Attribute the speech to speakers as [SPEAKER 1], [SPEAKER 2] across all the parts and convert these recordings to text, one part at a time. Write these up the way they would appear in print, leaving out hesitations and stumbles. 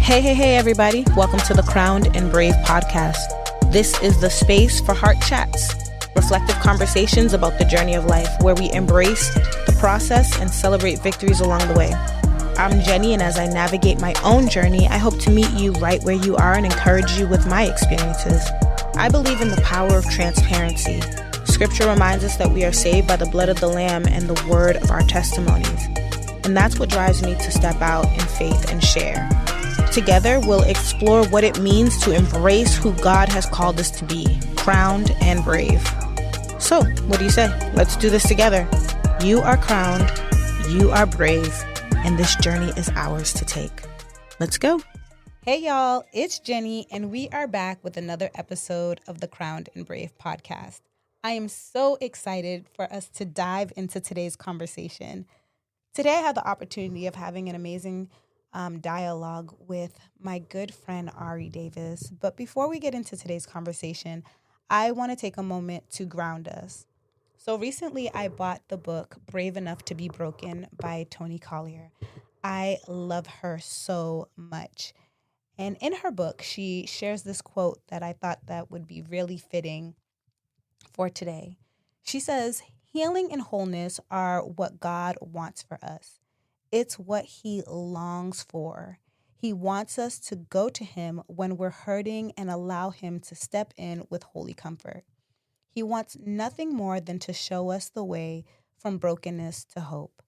[SPEAKER 1] Hey, everybody. Welcome to the Crowned and Brave podcast. This is the space for heart chats, reflective conversations about the journey of life, where we embrace the process and celebrate victories along the way. I'm Jenny, and as I navigate my own journey, I hope to meet you right where you are and encourage you with my experiences. I believe in the power of transparency. Scripture reminds us that we are saved by the blood of the Lamb and the word of our testimonies. And that's what drives me to step out in faith and share. Together, we'll explore what it means to embrace who God has called us to be, crowned and brave. So, what do you say? Let's do this together. You are crowned, you are brave, and this journey is ours to take. Let's go. Hey, y'all, it's Jenny, and we are back with another episode of the Crowned and Brave podcast. I am so excited for us to dive into today's conversation. Today, I had the opportunity of having an amazing dialogue with my good friend, Arianna Davis. But before we get into today's conversation, I want to take a moment to ground us. So recently, I bought the book Brave Enough to Be Broken by Toni Collier. I love her so much. And in her book, she shares this quote that I thought that would be really fitting for today. She says, "Healing and wholeness are what God wants for us. It's what he longs for. He wants us to go to him when we're hurting and allow him to step in with holy comfort. He wants nothing more than to show us the way from brokenness to hope,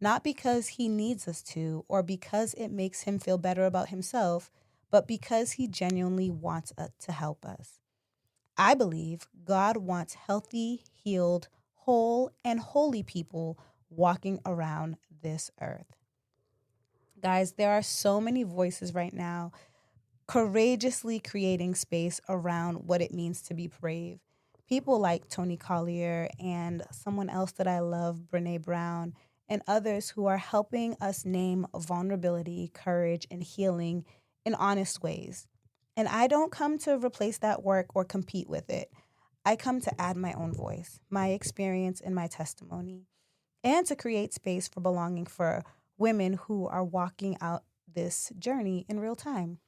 [SPEAKER 1] not because he needs us to or because it makes him feel better about himself, but because he genuinely wants to help us. I believe God wants healthy, healed, whole, and holy people walking around this earth." Guys, there are so many voices right now courageously creating space around what it means to be brave. People like Toni Collier and someone else that I love, Brené Brown, and others who are helping us name vulnerability, courage, and healing in honest ways. And I don't come to replace that work or compete with it. I come to add my own voice, my experience, and my testimony, and to create space for belonging for women who are walking out this journey in real time.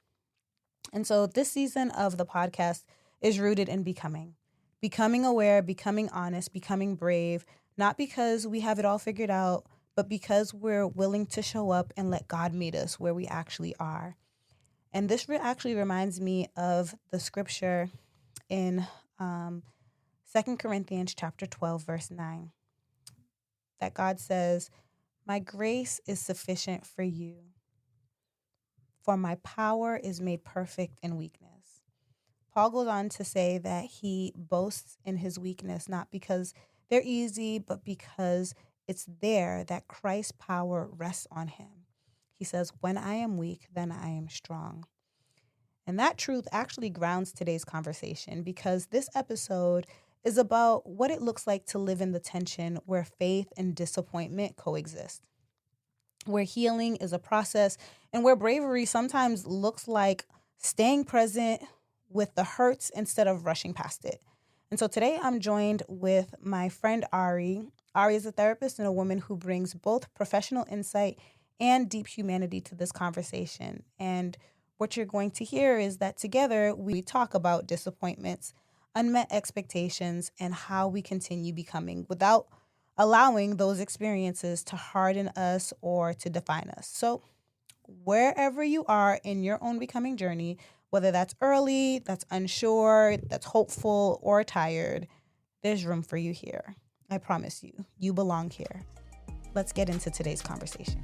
[SPEAKER 1] And so this season of the podcast is rooted in becoming aware, becoming honest, becoming brave, not because we have it all figured out, but because we're willing to show up and let God meet us where we actually are. And this actually reminds me of the scripture in 2 Corinthians chapter 12, verse 9, that God says, "My grace is sufficient for you, for my power is made perfect in weakness." Paul goes on to say that he boasts in his weakness, not because they're easy, but because it's there that Christ's power rests on him. He says, "When I am weak, then I am strong." And that truth actually grounds today's conversation, because this episode is about what it looks like to live in the tension where faith and disappointment coexist, where healing is a process, and where bravery sometimes looks like staying present with the hurts instead of rushing past it. And so today I'm joined with my friend Ari. Ari is a therapist and a woman who brings both professional insight and deep humanity to this conversation. And what you're going to hear is that together we talk about disappointments, unmet expectations, and how we continue becoming without allowing those experiences to harden us or to define us. So wherever you are in your own becoming journey, whether that's early, that's unsure, that's hopeful, or tired, there's room for you here. I promise you, you belong here. Let's get into today's conversation.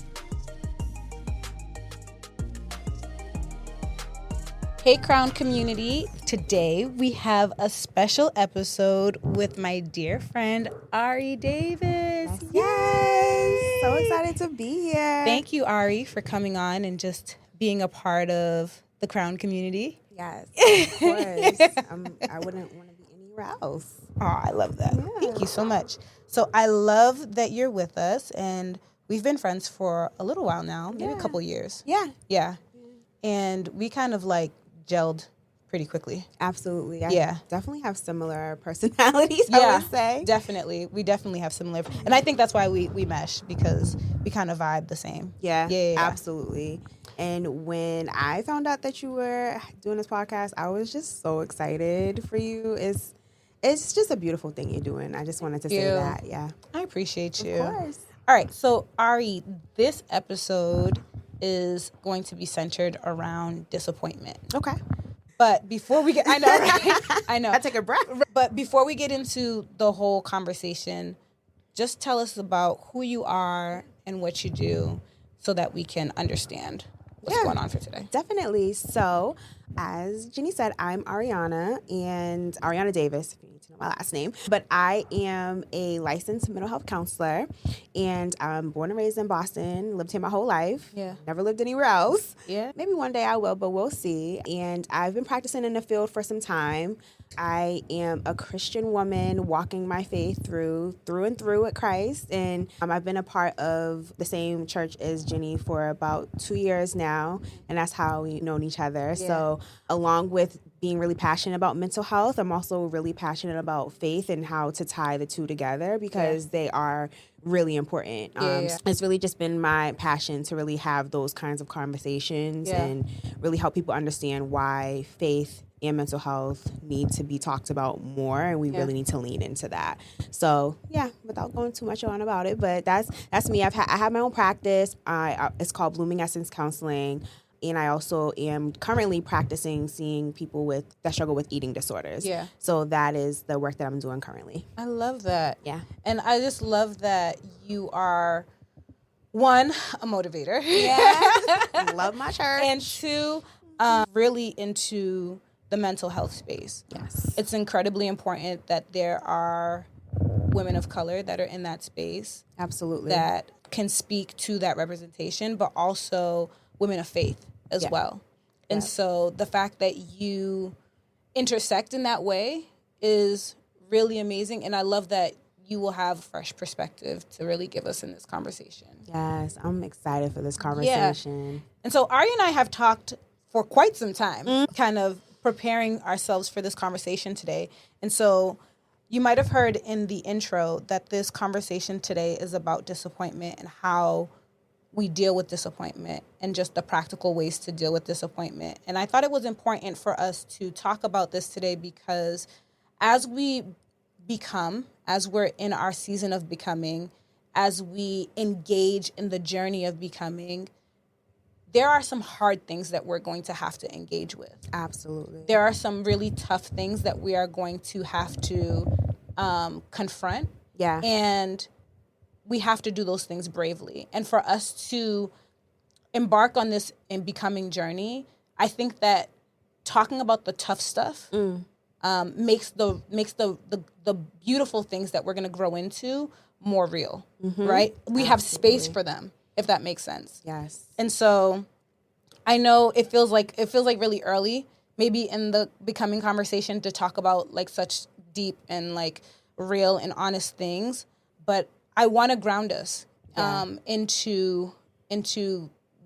[SPEAKER 1] Hey, Crown community. Today we have a special episode with my dear friend, Arianna Davis.
[SPEAKER 2] Yes. So excited to be here.
[SPEAKER 1] Thank you, Ari, for coming on and just being a part of the Crown community.
[SPEAKER 2] Yes, of course. I wouldn't want to be anywhere else.
[SPEAKER 1] Oh, I love that.
[SPEAKER 2] Yeah.
[SPEAKER 1] Thank you so much. So I love that you're with us, and we've been friends for a little while now, maybe a couple years.
[SPEAKER 2] Yeah.
[SPEAKER 1] And we kind of gelled pretty quickly.
[SPEAKER 2] Absolutely. I
[SPEAKER 1] Yeah.
[SPEAKER 2] definitely have similar personalities, I would say.
[SPEAKER 1] Definitely. We definitely have similar. And I think that's why we mesh, because we kind of vibe the same.
[SPEAKER 2] Yeah. Absolutely. And when I found out that you were doing this podcast, I was just so excited for you. It's just a beautiful thing you're doing. I just wanted to say that. Yeah.
[SPEAKER 1] I appreciate you.
[SPEAKER 2] Of course.
[SPEAKER 1] All right. So, Ari, this episode is going to be centered around disappointment.
[SPEAKER 2] Okay.
[SPEAKER 1] But before we get, I know, right? I know.
[SPEAKER 2] I take a breath.
[SPEAKER 1] But before we get into the whole conversation, just tell us about who you are and what you do so that we can understand what's going on for today.
[SPEAKER 2] Definitely. So, as Jenny said, I'm Arianna Davis, if you need to know my last name. But I am a licensed mental health counselor, and I'm born and raised in Boston, lived here my whole life.
[SPEAKER 1] Yeah.
[SPEAKER 2] Never lived anywhere else.
[SPEAKER 1] Yeah.
[SPEAKER 2] Maybe one day I will, but we'll see. And I've been practicing in the field for some time. I am a Christian woman walking my faith through and through with Christ. And I've been a part of the same church as Jenny for about 2 years now. And that's how we've known each other. Yeah. So along with being really passionate about mental health, I'm also really passionate about faith and how to tie the two together because they are really important. It's really just been my passion to really have those kinds of conversations and really help people understand why faith and mental health need to be talked about more, and we really need to lean into that. So without going too much on about it, but that's me. I have my own practice. It's called Blooming Essence Counseling. And I also am currently practicing seeing people that struggle with eating disorders. Yeah. So that is the work that I'm doing currently.
[SPEAKER 1] I love that.
[SPEAKER 2] Yeah.
[SPEAKER 1] And I just love that you are, one, a motivator.
[SPEAKER 2] Yeah. Love my church.
[SPEAKER 1] And two, really into the mental health space.
[SPEAKER 2] Yes.
[SPEAKER 1] It's incredibly important that there are women of color that are in that space.
[SPEAKER 2] Absolutely.
[SPEAKER 1] That can speak to that representation, but also women of faith as well. And so the fact that you intersect in that way is really amazing. And I love that you will have a fresh perspective to really give us in this conversation.
[SPEAKER 2] Yes, I'm excited for this conversation.
[SPEAKER 1] Yeah. And so Ari and I have talked for quite some time, kind of preparing ourselves for this conversation today. And so you might have heard in the intro that this conversation today is about disappointment and how we deal with disappointment and just the practical ways to deal with disappointment. And I thought it was important for us to talk about this today because as we're in our season of becoming, as we engage in the journey of becoming, there are some hard things that we're going to have to engage with.
[SPEAKER 2] Absolutely.
[SPEAKER 1] There are some really tough things that we are going to have to confront. Yeah. And we have to do those things bravely. And for us to embark on this in becoming journey, I think that talking about the tough stuff makes the beautiful things that we're going to grow into more real, right? We have space for them, if that makes sense.
[SPEAKER 2] Yes.
[SPEAKER 1] And so I know it feels like really early, maybe in the becoming conversation to talk about like such deep and like real and honest things, but I want to ground us into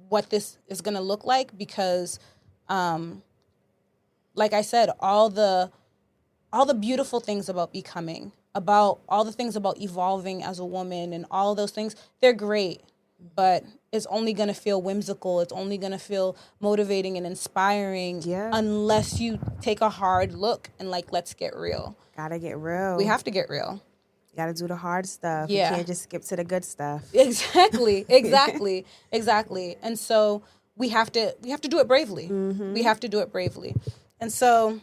[SPEAKER 1] what this is going to look like because, like I said, all the beautiful things about becoming, about all the things about evolving as a woman and all those things, they're great, but it's only going to feel whimsical. It's only going to feel motivating and inspiring unless you take a hard look and like, let's get real.
[SPEAKER 2] Gotta get real.
[SPEAKER 1] We have to get real.
[SPEAKER 2] You got to do the hard stuff.
[SPEAKER 1] Yeah.
[SPEAKER 2] You can't just skip to the good stuff.
[SPEAKER 1] Exactly. And so we have to do it bravely. We have to do it bravely. And so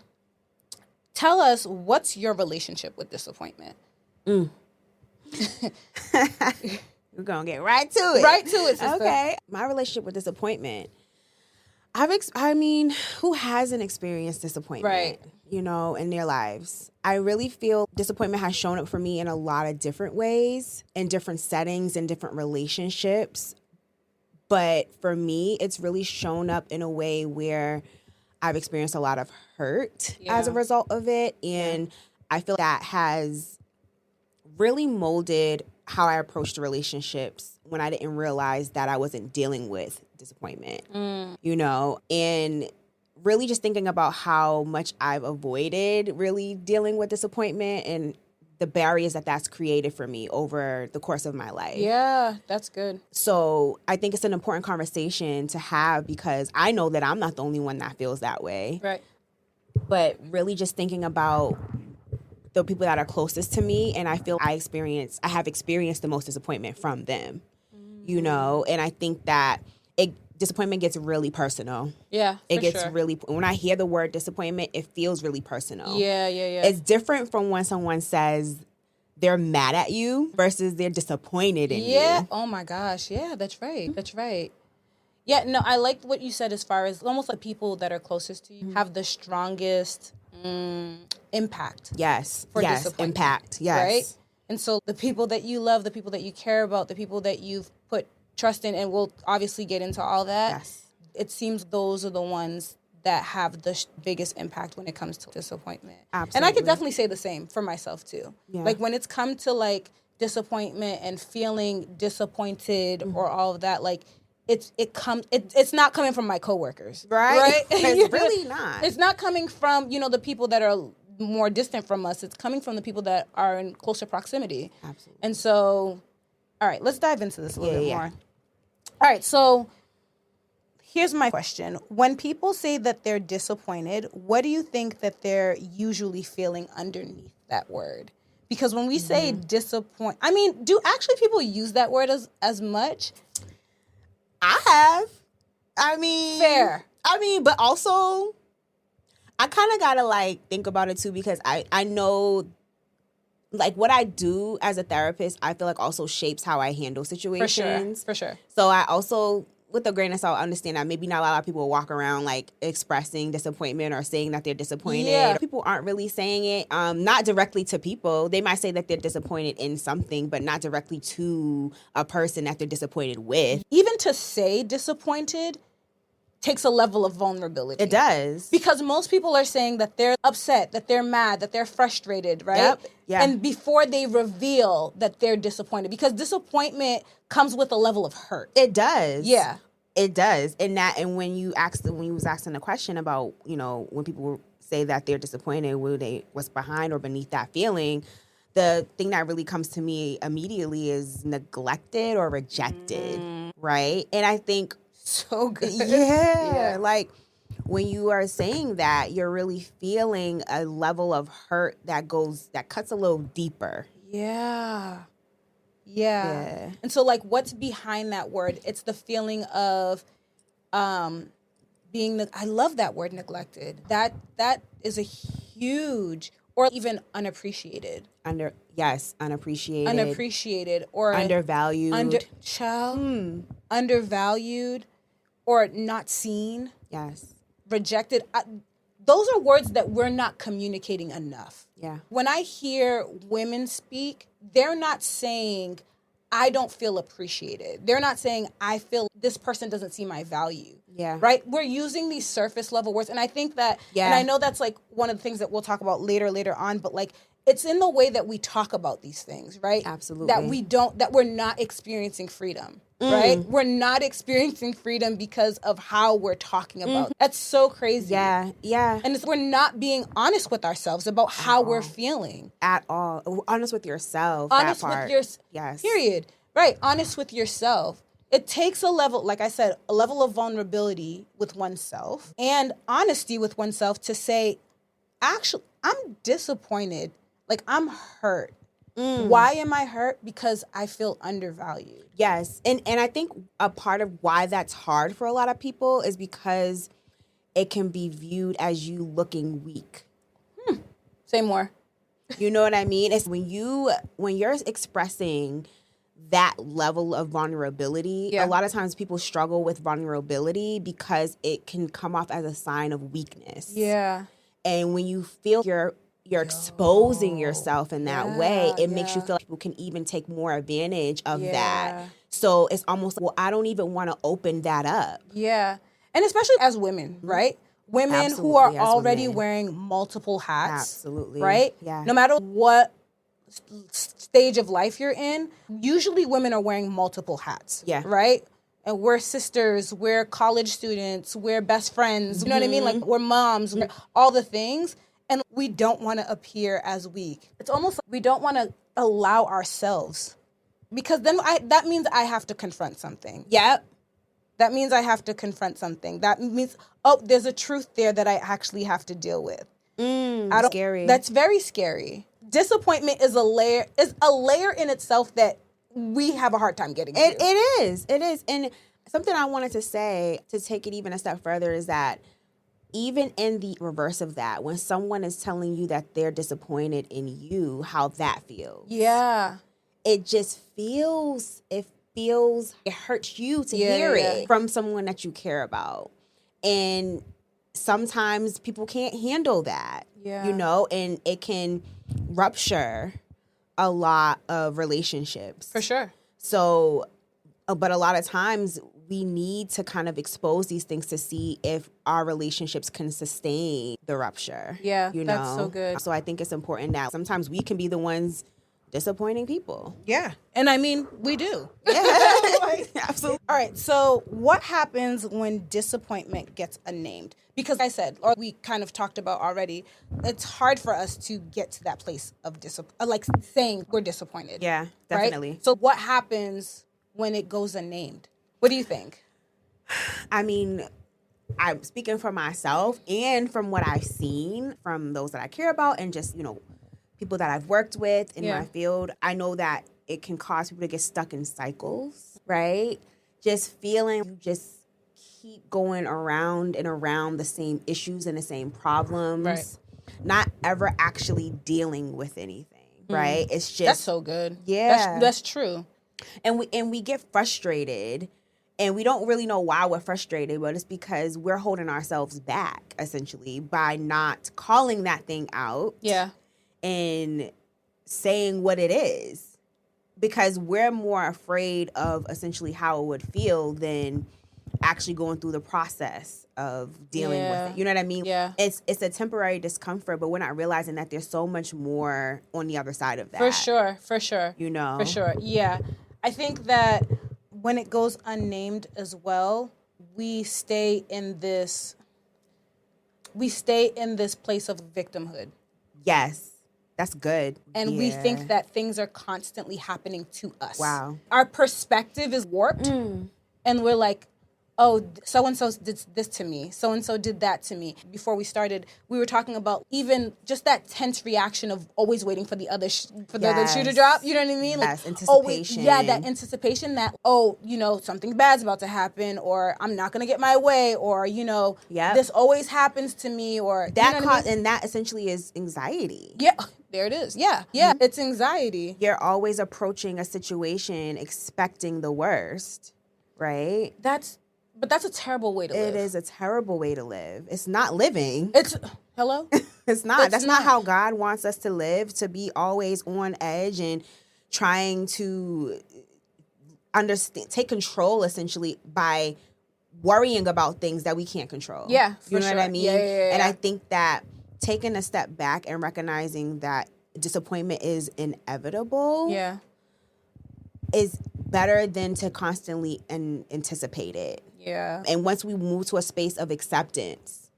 [SPEAKER 1] tell us, what's your relationship with disappointment?
[SPEAKER 2] We're going to get right to it.
[SPEAKER 1] Right to it, sister.
[SPEAKER 2] Okay. My relationship with disappointment. Who hasn't experienced disappointment?
[SPEAKER 1] Right.
[SPEAKER 2] In their lives. I really feel disappointment has shown up for me in a lot of different ways, in different settings, in different relationships. But for me, it's really shown up in a way where I've experienced a lot of hurt as a result of it. And I feel that has really molded how I approached relationships when I didn't realize that I wasn't dealing with disappointment, and really just thinking about how much I've avoided really dealing with disappointment and the barriers that's created for me over the course of my life.
[SPEAKER 1] Yeah, that's good.
[SPEAKER 2] So I think it's an important conversation to have because I know that I'm not the only one that feels that way.
[SPEAKER 1] Right.
[SPEAKER 2] But really just thinking about the people that are closest to me, and I feel I have experienced the most disappointment from them, you know? And I think that disappointment gets really personal.
[SPEAKER 1] Yeah,
[SPEAKER 2] it gets really, when I hear the word disappointment, it feels really personal.
[SPEAKER 1] Yeah.
[SPEAKER 2] It's different from when someone says they're mad at you versus they're disappointed in you.
[SPEAKER 1] Yeah. Oh my gosh. Yeah, that's right. That's right. Yeah, no, I like what you said as far as almost like people that are closest to you have the strongest impact.
[SPEAKER 2] Yes.
[SPEAKER 1] For
[SPEAKER 2] yes.
[SPEAKER 1] disappointment.
[SPEAKER 2] Impact. Yes.
[SPEAKER 1] Right? And so the people that you love, the people that you care about, the people that you've put trust in, and we'll obviously get into all that.
[SPEAKER 2] Yes.
[SPEAKER 1] It seems those are the ones that have the biggest impact when it comes to disappointment.
[SPEAKER 2] Absolutely.
[SPEAKER 1] And I could definitely say the same for myself too.
[SPEAKER 2] Yeah.
[SPEAKER 1] Like when it's come to like disappointment and feeling disappointed or all of that, like it's not coming from my coworkers.
[SPEAKER 2] Right? It's really not.
[SPEAKER 1] It's not coming from, the people that are more distant from us. It's coming from the people that are in closer proximity.
[SPEAKER 2] Absolutely.
[SPEAKER 1] And so, all right, let's dive into this a little bit more.
[SPEAKER 2] Yeah.
[SPEAKER 1] All right, so here's my question. When people say that they're disappointed, what do you think that they're usually feeling underneath that word? Because when we say disappoint, I mean, do actually people use that word as much?
[SPEAKER 2] I have. I mean.
[SPEAKER 1] Fair.
[SPEAKER 2] I mean, but also, I kind of got to, like, think about it, too, because I know, like, what I do as a therapist, I feel like also shapes how I handle situations.
[SPEAKER 1] For sure.
[SPEAKER 2] So I also, with a grain of salt, understand that maybe not a lot of people walk around, like, expressing disappointment or saying that they're disappointed.
[SPEAKER 1] Yeah.
[SPEAKER 2] People aren't really saying it, not directly to people. They might say that they're disappointed in something, but not directly to a person that they're disappointed with.
[SPEAKER 1] Even to say disappointed takes a level of vulnerability.
[SPEAKER 2] It does.
[SPEAKER 1] Because most people are saying that they're upset, that they're mad, that they're frustrated, right?
[SPEAKER 2] Yep. Yeah.
[SPEAKER 1] And before they reveal that they're disappointed, because disappointment comes with a level of hurt.
[SPEAKER 2] It does.
[SPEAKER 1] Yeah.
[SPEAKER 2] It does. And when you was asking the question about, when people say that thurey're disappointed, what's behind or beneath that feeling, the thing that really comes to me immediately is neglected or rejected, right? And I think
[SPEAKER 1] So good.
[SPEAKER 2] Yeah. Like when you are saying that, you're really feeling a level of hurt that cuts a little deeper.
[SPEAKER 1] Yeah. And so like what's behind that word? It's the feeling of being I love that word, neglected. That is a huge, or even unappreciated. Unappreciated or
[SPEAKER 2] undervalued.
[SPEAKER 1] Undervalued or not seen.
[SPEAKER 2] Yes.
[SPEAKER 1] Rejected. Those are words that we're not communicating enough.
[SPEAKER 2] Yeah.
[SPEAKER 1] When I hear women speak, they're not saying, I don't feel appreciated. They're not saying, I feel this person doesn't see my value.
[SPEAKER 2] Yeah.
[SPEAKER 1] Right? We're using these surface level words. And I think that, and I know that's like one of the things that we'll talk about later on, but like, it's in the way that we talk about these things, right?
[SPEAKER 2] Absolutely.
[SPEAKER 1] That we're not experiencing freedom, right? We're not experiencing freedom because of how we're talking about. That's so crazy.
[SPEAKER 2] Yeah.
[SPEAKER 1] And we're not being honest with ourselves about how we're feeling.
[SPEAKER 2] At all. Honest with yourself.
[SPEAKER 1] Honest
[SPEAKER 2] that part.
[SPEAKER 1] with
[SPEAKER 2] Yes.
[SPEAKER 1] Period. Right. Honest with yourself. It takes a level, like I said, a level of vulnerability with oneself and honesty with oneself to say, actually, I'm disappointed. Like, I'm hurt. Why am I hurt? Because I feel undervalued.
[SPEAKER 2] Yes. And I think a part of why that's hard for a lot of people is because it can be viewed as you looking weak.
[SPEAKER 1] Say more.
[SPEAKER 2] You know what I mean? It's when you're expressing that level of vulnerability, a lot of times people struggle with vulnerability because it can come off as a sign of weakness.
[SPEAKER 1] Yeah.
[SPEAKER 2] And when you feel you're exposing yourself in that way, it makes you feel like people can even take more advantage of that. So it's almost like, well, I don't even want to open that up.
[SPEAKER 1] Yeah. And especially as women, right? Women who are already wearing multiple hats.
[SPEAKER 2] Absolutely.
[SPEAKER 1] Right?
[SPEAKER 2] Yeah.
[SPEAKER 1] No matter what stage of life you're in, usually women are wearing multiple hats. Yeah. Right? And we're sisters, we're college students, we're best friends. You know what I mean? Like, we're moms, we're all the things. And we don't want to appear as weak. It's almost like we don't want to allow ourselves, because then that means I have to confront something.
[SPEAKER 2] Yep.
[SPEAKER 1] That means I have to confront something. That means, oh, there's a truth there that I actually have to deal with.
[SPEAKER 2] Scary.
[SPEAKER 1] That's very scary. Disappointment is a layer in itself that we have a hard time getting to.
[SPEAKER 2] It is. And something I wanted to say, to take it even a step further, is that even in the reverse of that, when someone is telling you that they're disappointed in you, how that feels.
[SPEAKER 1] Yeah.
[SPEAKER 2] It just feels, it hurts you to hear it from someone that you care about. And sometimes people can't handle that, you know, and it can rupture a lot of relationships.
[SPEAKER 1] For sure.
[SPEAKER 2] So, but a lot of times we need to kind of expose these things to see if our relationships can sustain the rupture.
[SPEAKER 1] Yeah,
[SPEAKER 2] you know?
[SPEAKER 1] that's so good.
[SPEAKER 2] So I think it's important that sometimes we can be the ones disappointing people.
[SPEAKER 1] Yeah. And I mean, we do.
[SPEAKER 2] Yeah. Absolutely.
[SPEAKER 1] All right. So what happens when disappointment gets unnamed? Because I said, or we kind of talked about already, it's hard for us to get to that place of like saying we're disappointed.
[SPEAKER 2] Yeah, definitely.
[SPEAKER 1] Right? So what happens when it goes unnamed? What do you think?
[SPEAKER 2] I mean, I'm speaking for myself and from what I've seen from those that I care about and just, you know, people that I've worked with in my field. I know that it can cause people to get stuck in cycles, right? Just feeling you just keep going around and around the same issues and the same problems.
[SPEAKER 1] Right.
[SPEAKER 2] Not ever actually dealing with anything, right? It's just...
[SPEAKER 1] That's so good.
[SPEAKER 2] Yeah.
[SPEAKER 1] That's true.
[SPEAKER 2] And we get frustrated, and we don't really know why we're frustrated, but it's because we're holding ourselves back, essentially, by not calling that thing out.
[SPEAKER 1] Yeah.
[SPEAKER 2] And saying what it is. Because we're more afraid of essentially how it would feel than actually going through the process of dealing with it. You know what I mean?
[SPEAKER 1] Yeah.
[SPEAKER 2] It's a temporary discomfort, but we're not realizing that there's so much more on the other side of that.
[SPEAKER 1] For sure.
[SPEAKER 2] You know?
[SPEAKER 1] For sure. Yeah. I think that when it goes unnamed as well, we stay in this place of victimhood.
[SPEAKER 2] Yes. That's good.
[SPEAKER 1] And we think that things are constantly happening to us.
[SPEAKER 2] Wow.
[SPEAKER 1] Our perspective is warped. And we're like, oh, so-and-so did this to me. So-and-so did that to me. Before we started, we were talking about even just that tense reaction of always waiting for the other shoe to drop. You know what I mean?
[SPEAKER 2] Yes,
[SPEAKER 1] like,
[SPEAKER 2] anticipation.
[SPEAKER 1] That anticipation that, something bad's about to happen, or I'm not going to get my way, or, this always happens to me, or...
[SPEAKER 2] And that essentially is anxiety.
[SPEAKER 1] Yeah, there it is. Yeah, it's anxiety.
[SPEAKER 2] You're always approaching a situation expecting the worst, right?
[SPEAKER 1] But that's a terrible way to live.
[SPEAKER 2] It is a terrible way to live. It's not living.
[SPEAKER 1] Hello?
[SPEAKER 2] It's not. That's not how God wants us to live, to be always on edge and trying to take control, essentially, by worrying about things that we can't control.
[SPEAKER 1] Yeah, for
[SPEAKER 2] You know
[SPEAKER 1] sure.
[SPEAKER 2] what I mean?
[SPEAKER 1] Yeah.
[SPEAKER 2] And I think that taking a step back and recognizing that disappointment is inevitable is better than to constantly anticipate it.
[SPEAKER 1] Yeah.
[SPEAKER 2] And once we move to a space of acceptance,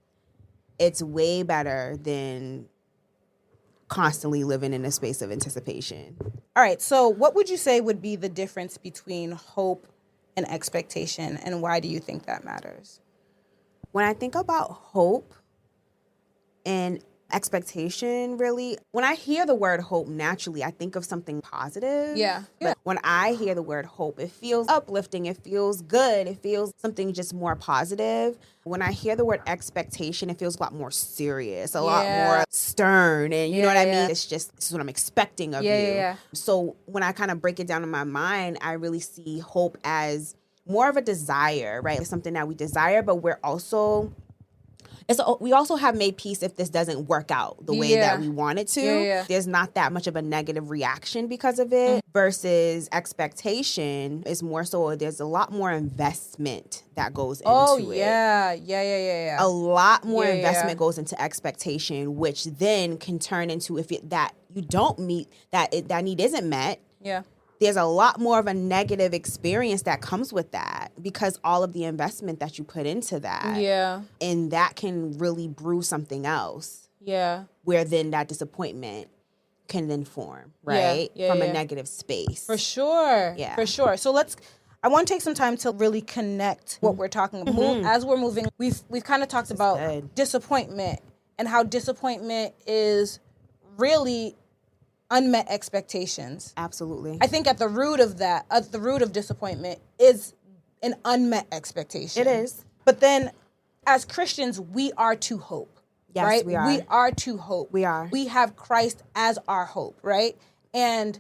[SPEAKER 2] it's way better than constantly living in a space of anticipation.
[SPEAKER 1] All right. So what would you say would be the difference between hope and expectation, and why do you think that matters?
[SPEAKER 2] When I think about hope and expectation, really, when I hear the word hope, naturally, I think of something positive.
[SPEAKER 1] Yeah.
[SPEAKER 2] But when I hear the word hope, it feels uplifting. It feels good. It feels something just more positive. When I hear the word expectation, it feels a lot more serious, a lot more stern. And you know what I mean? It's just, this is what I'm expecting of you.
[SPEAKER 1] Yeah.
[SPEAKER 2] So when I kind of break it down in my mind, I really see hope as more of a desire, right? It's something that we desire, but we also have made peace if this doesn't work out the way that we want it to.
[SPEAKER 1] Yeah.
[SPEAKER 2] There's not that much of a negative reaction because of it. Versus expectation is more so there's a lot more investment that goes into it.
[SPEAKER 1] Yeah.
[SPEAKER 2] A lot more investment goes into expectation, which then can turn into that you don't meet, that need isn't met.
[SPEAKER 1] Yeah.
[SPEAKER 2] There's a lot more of a negative experience that comes with that because all of the investment that you put into that.
[SPEAKER 1] Yeah.
[SPEAKER 2] And that can really brew something else.
[SPEAKER 1] Yeah.
[SPEAKER 2] where then that disappointment can then form, right? From a negative space.
[SPEAKER 1] For sure.
[SPEAKER 2] Yeah.
[SPEAKER 1] For sure. So I want to take some time to really connect what we're talking about. As we're moving, we've kind of talked about disappointment and how disappointment is really unmet expectations.
[SPEAKER 2] Absolutely.
[SPEAKER 1] I think at the root of that, at the root of disappointment is an unmet expectation.
[SPEAKER 2] It is.
[SPEAKER 1] But then as Christians, we are to hope.
[SPEAKER 2] Yes,
[SPEAKER 1] right?
[SPEAKER 2] we are.
[SPEAKER 1] We are to hope.
[SPEAKER 2] We are.
[SPEAKER 1] We have Christ as our hope, right? And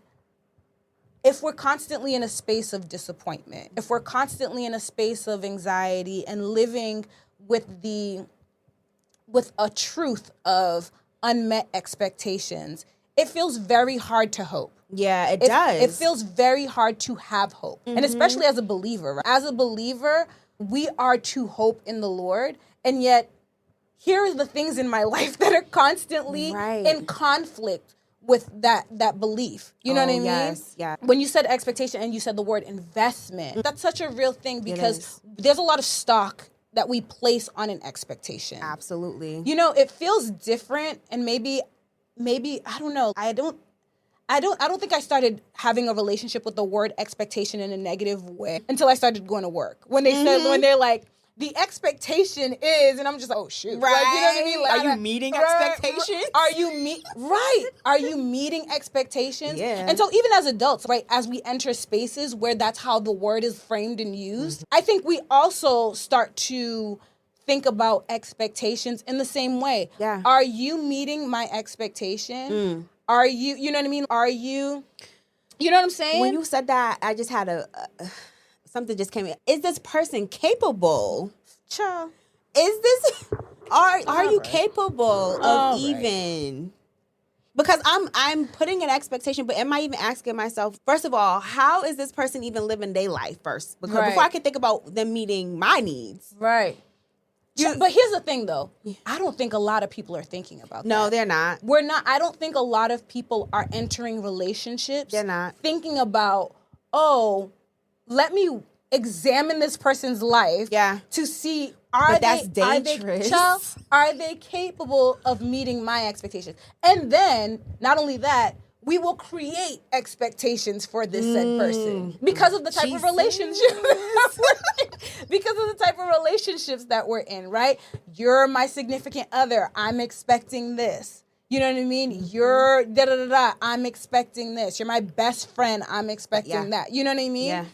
[SPEAKER 1] if we're constantly in a space of disappointment, if we're constantly in a space of anxiety and living with a truth of unmet expectations, it feels very hard to hope.
[SPEAKER 2] Yeah, it does.
[SPEAKER 1] It feels very hard to have hope. And especially as a believer. Right? As a believer, we are to hope in the Lord. And yet, here are the things in my life that are constantly in conflict with that belief. You know what I mean?
[SPEAKER 2] Yes, yeah.
[SPEAKER 1] When you said expectation and you said the word investment, that's such a real thing because there's a lot of stock that we place on an expectation.
[SPEAKER 2] Absolutely.
[SPEAKER 1] You know, it feels different, and maybe I don't know. I don't think I started having a relationship with the word expectation in a negative way until I started going to work. When they're like, the expectation is, and I'm just like, oh shoot,
[SPEAKER 2] right?
[SPEAKER 1] Like, you know what I mean? Like,
[SPEAKER 2] are you meeting expectations?
[SPEAKER 1] Are you meeting expectations?
[SPEAKER 2] Yeah.
[SPEAKER 1] And so even as adults, right, as we enter spaces where that's how the word is framed and used, I think we also start to think about expectations in the same way.
[SPEAKER 2] Yeah.
[SPEAKER 1] Are you meeting my expectation? Are you, you know what I mean? Are you know what I'm saying?
[SPEAKER 2] When you said that, I just had something just came in. Is this person capable?
[SPEAKER 1] Child.
[SPEAKER 2] Is this are you capable of even? Because I'm putting an expectation, but am I even asking myself, first of all, how is this person even living their life first? Because before I can think about them meeting my needs.
[SPEAKER 1] Right. But here's the thing, though. I don't think a lot of people are thinking about that.
[SPEAKER 2] No, they're not.
[SPEAKER 1] We're not. I don't think a lot of people are entering relationships.
[SPEAKER 2] They're not.
[SPEAKER 1] Thinking about, let me examine this person's life to see are they capable of meeting my expectations? And then, not only that, we will create expectations for this said person because of the type of relationship that we're in, right? You're my significant other. I'm expecting this. You know what I mean? You're da-da-da-da. I'm expecting this. You're my best friend. I'm expecting that. You know what I mean?
[SPEAKER 2] Yeah.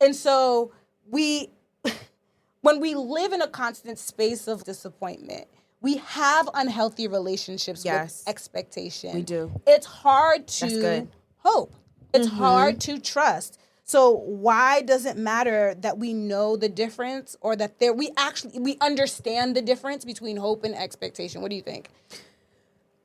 [SPEAKER 1] And so when we live in a constant space of disappointment, we have unhealthy relationships with expectation. We do. It's hard to hope. It's hard to trust. So why does it matter that we know the difference, or that we understand the difference between hope and expectation? What do you think?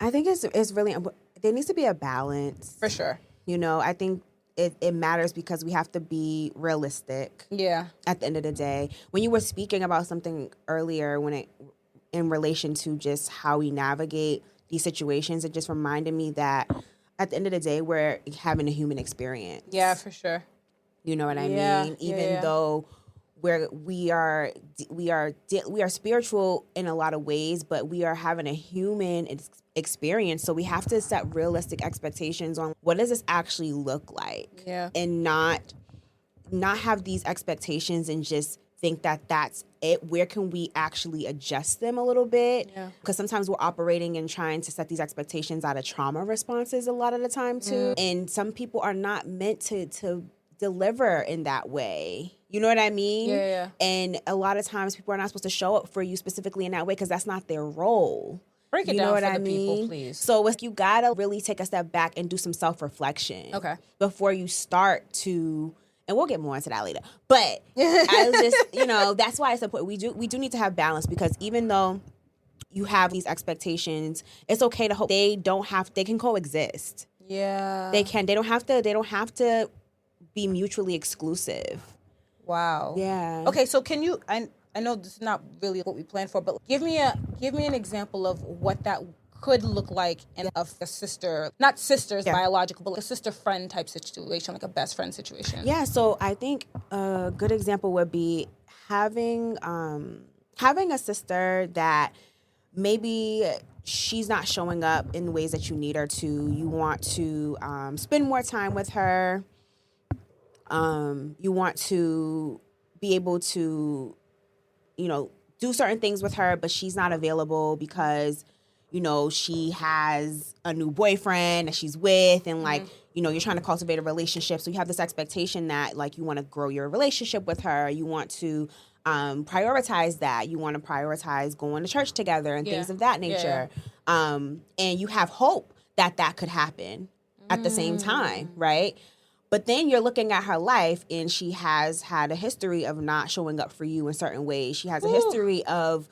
[SPEAKER 2] I think it's really, there needs to be a balance.
[SPEAKER 1] For sure.
[SPEAKER 2] You know, I think it matters because we have to be realistic. Yeah. At the end of the day. When you were speaking about something earlier in relation to just how we navigate these situations, it just reminded me that at the end of the day, we're having a human experience.
[SPEAKER 1] Yeah, for sure.
[SPEAKER 2] You know what I mean? Even though we are spiritual in a lot of ways, but we are having a human experience. So we have to set realistic expectations on what does this actually look like, and not have these expectations and just think that that's it. Where can we actually adjust them a little bit? Because sometimes we're operating and trying to set these expectations out of trauma responses a lot of the time too. And some people are not meant to deliver in that way. You know what I mean? Yeah. And a lot of times people are not supposed to show up for you specifically in that way because that's not their role.
[SPEAKER 1] Break it down for the people, please.
[SPEAKER 2] So you gotta really take a step back and do some self-reflection. Okay. Before you start to, and we'll get more into that later. But I was just, that's why it's important. We do need to have balance, because even though you have these expectations, it's okay to hope they can coexist. Yeah. They can. They don't have to be mutually exclusive.
[SPEAKER 1] Wow. Yeah. Okay, so can you, I know this is not really what we planned for, but give me an example of what that could look like in a sister, not sisters biological, but like a sister friend type situation, like a best friend situation.
[SPEAKER 2] Yeah, so I think a good example would be having a sister that maybe she's not showing up in the ways that you need her to. You want to spend more time with her. You want to be able to, do certain things with her, but she's not available because, she has a new boyfriend that she's with, and you're trying to cultivate a relationship. So you have this expectation that you want to grow your relationship with her. You want to prioritize that. You want to prioritize going to church together and things of that nature. And you have hope that could happen at the same time, right? But then you're looking at her life, and she has had a history of not showing up for you in certain ways. She has a history of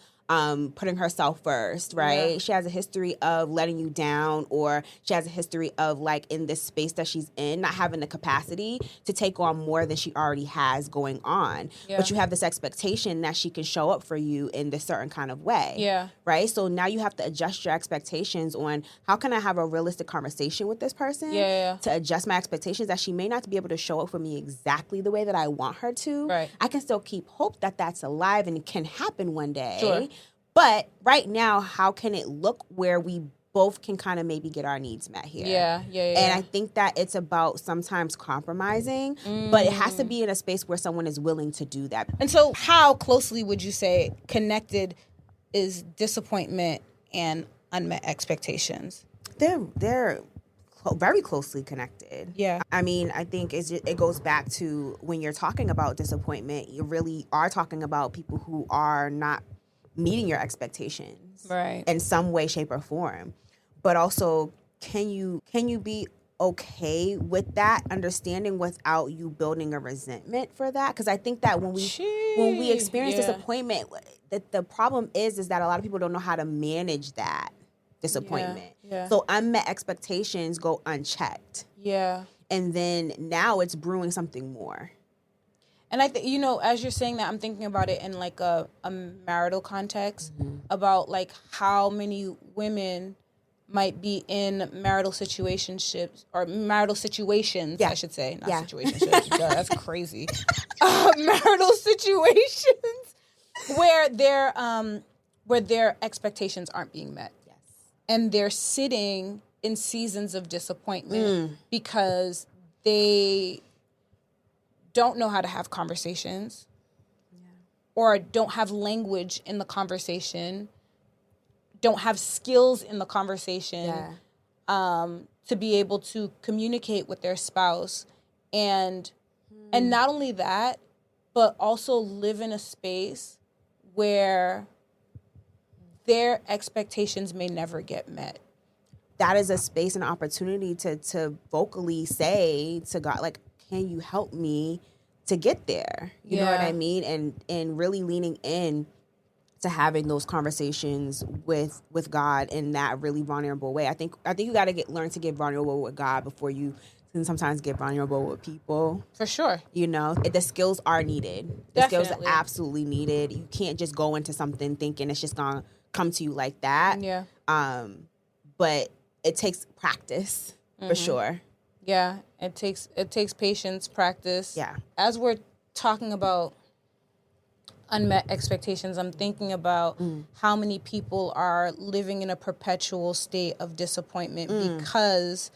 [SPEAKER 2] putting herself first, right? Yeah. She has a history of letting you down, or she has a history of in this space that she's in, not having the capacity to take on more than she already has going on. Yeah. But you have this expectation that she can show up for you in this certain kind of way. Yeah. Right? So now you have to adjust your expectations on how can I have a realistic conversation with this person to adjust my expectations that she may not be able to show up for me exactly the way that I want her to. Right. I can still keep hope that that's alive and it can happen one day. Sure. But right now, how can it look where we both can kind of maybe get our needs met here? Yeah. And I think that it's about sometimes compromising, but it has to be in a space where someone is willing to do that.
[SPEAKER 1] And so how closely would you say connected is disappointment and unmet expectations?
[SPEAKER 2] They're very closely connected. Yeah. I mean, I think it goes back to when you're talking about disappointment, you really are talking about people who are not meeting your expectations in some way, shape, or form. But also, can you be okay with that understanding without you building a resentment for that? Because I think that when we experience disappointment, the problem is that a lot of people don't know how to manage that disappointment. Yeah. So unmet expectations go unchecked. Yeah. And then now it's brewing something more.
[SPEAKER 1] And I think, as you're saying that, I'm thinking about it in a marital context, about how many women might be in marital situationships or marital situations, I should say, not situationships. That's crazy. Marital situations where their expectations aren't being met. Yes. And they're sitting in seasons of disappointment because they don't know how to have conversations or don't have language in the conversation, don't have skills in the conversation to be able to communicate with their spouse. And not only that, but also live in a space where their expectations may never get met.
[SPEAKER 2] That is a space and opportunity to vocally say to God, can you help me to get there? You know what I mean? And really leaning in to having those conversations with God in that really vulnerable way. I think you got to learn to get vulnerable with God before you can sometimes get vulnerable with people.
[SPEAKER 1] For sure.
[SPEAKER 2] The skills are needed. The skills are absolutely needed. You can't just go into something thinking it's just going to come to you like that. Yeah. But it takes practice for sure.
[SPEAKER 1] Yeah, it takes patience, practice. Yeah. As we're talking about unmet expectations, I'm thinking about how many people are living in a perpetual state of disappointment because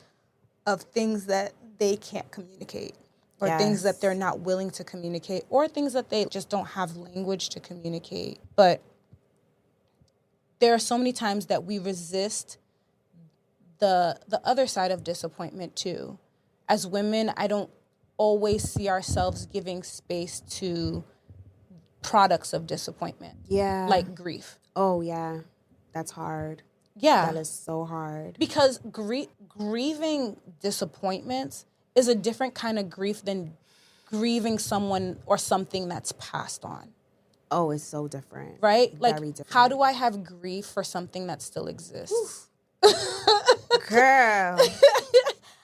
[SPEAKER 1] of things that they can't communicate, or things that they're not willing to communicate, or things that they just don't have language to communicate. But there are so many times that we resist the other side of disappointment too. As women, I don't always see ourselves giving space to products of disappointment. Yeah. Like grief.
[SPEAKER 2] Oh, yeah. That's hard. Yeah. That is so hard.
[SPEAKER 1] Because grieving disappointments is a different kind of grief than grieving someone or something that's passed on.
[SPEAKER 2] Oh, it's so different.
[SPEAKER 1] Right? Very different. How do I have grief for something that still exists?
[SPEAKER 2] Girl.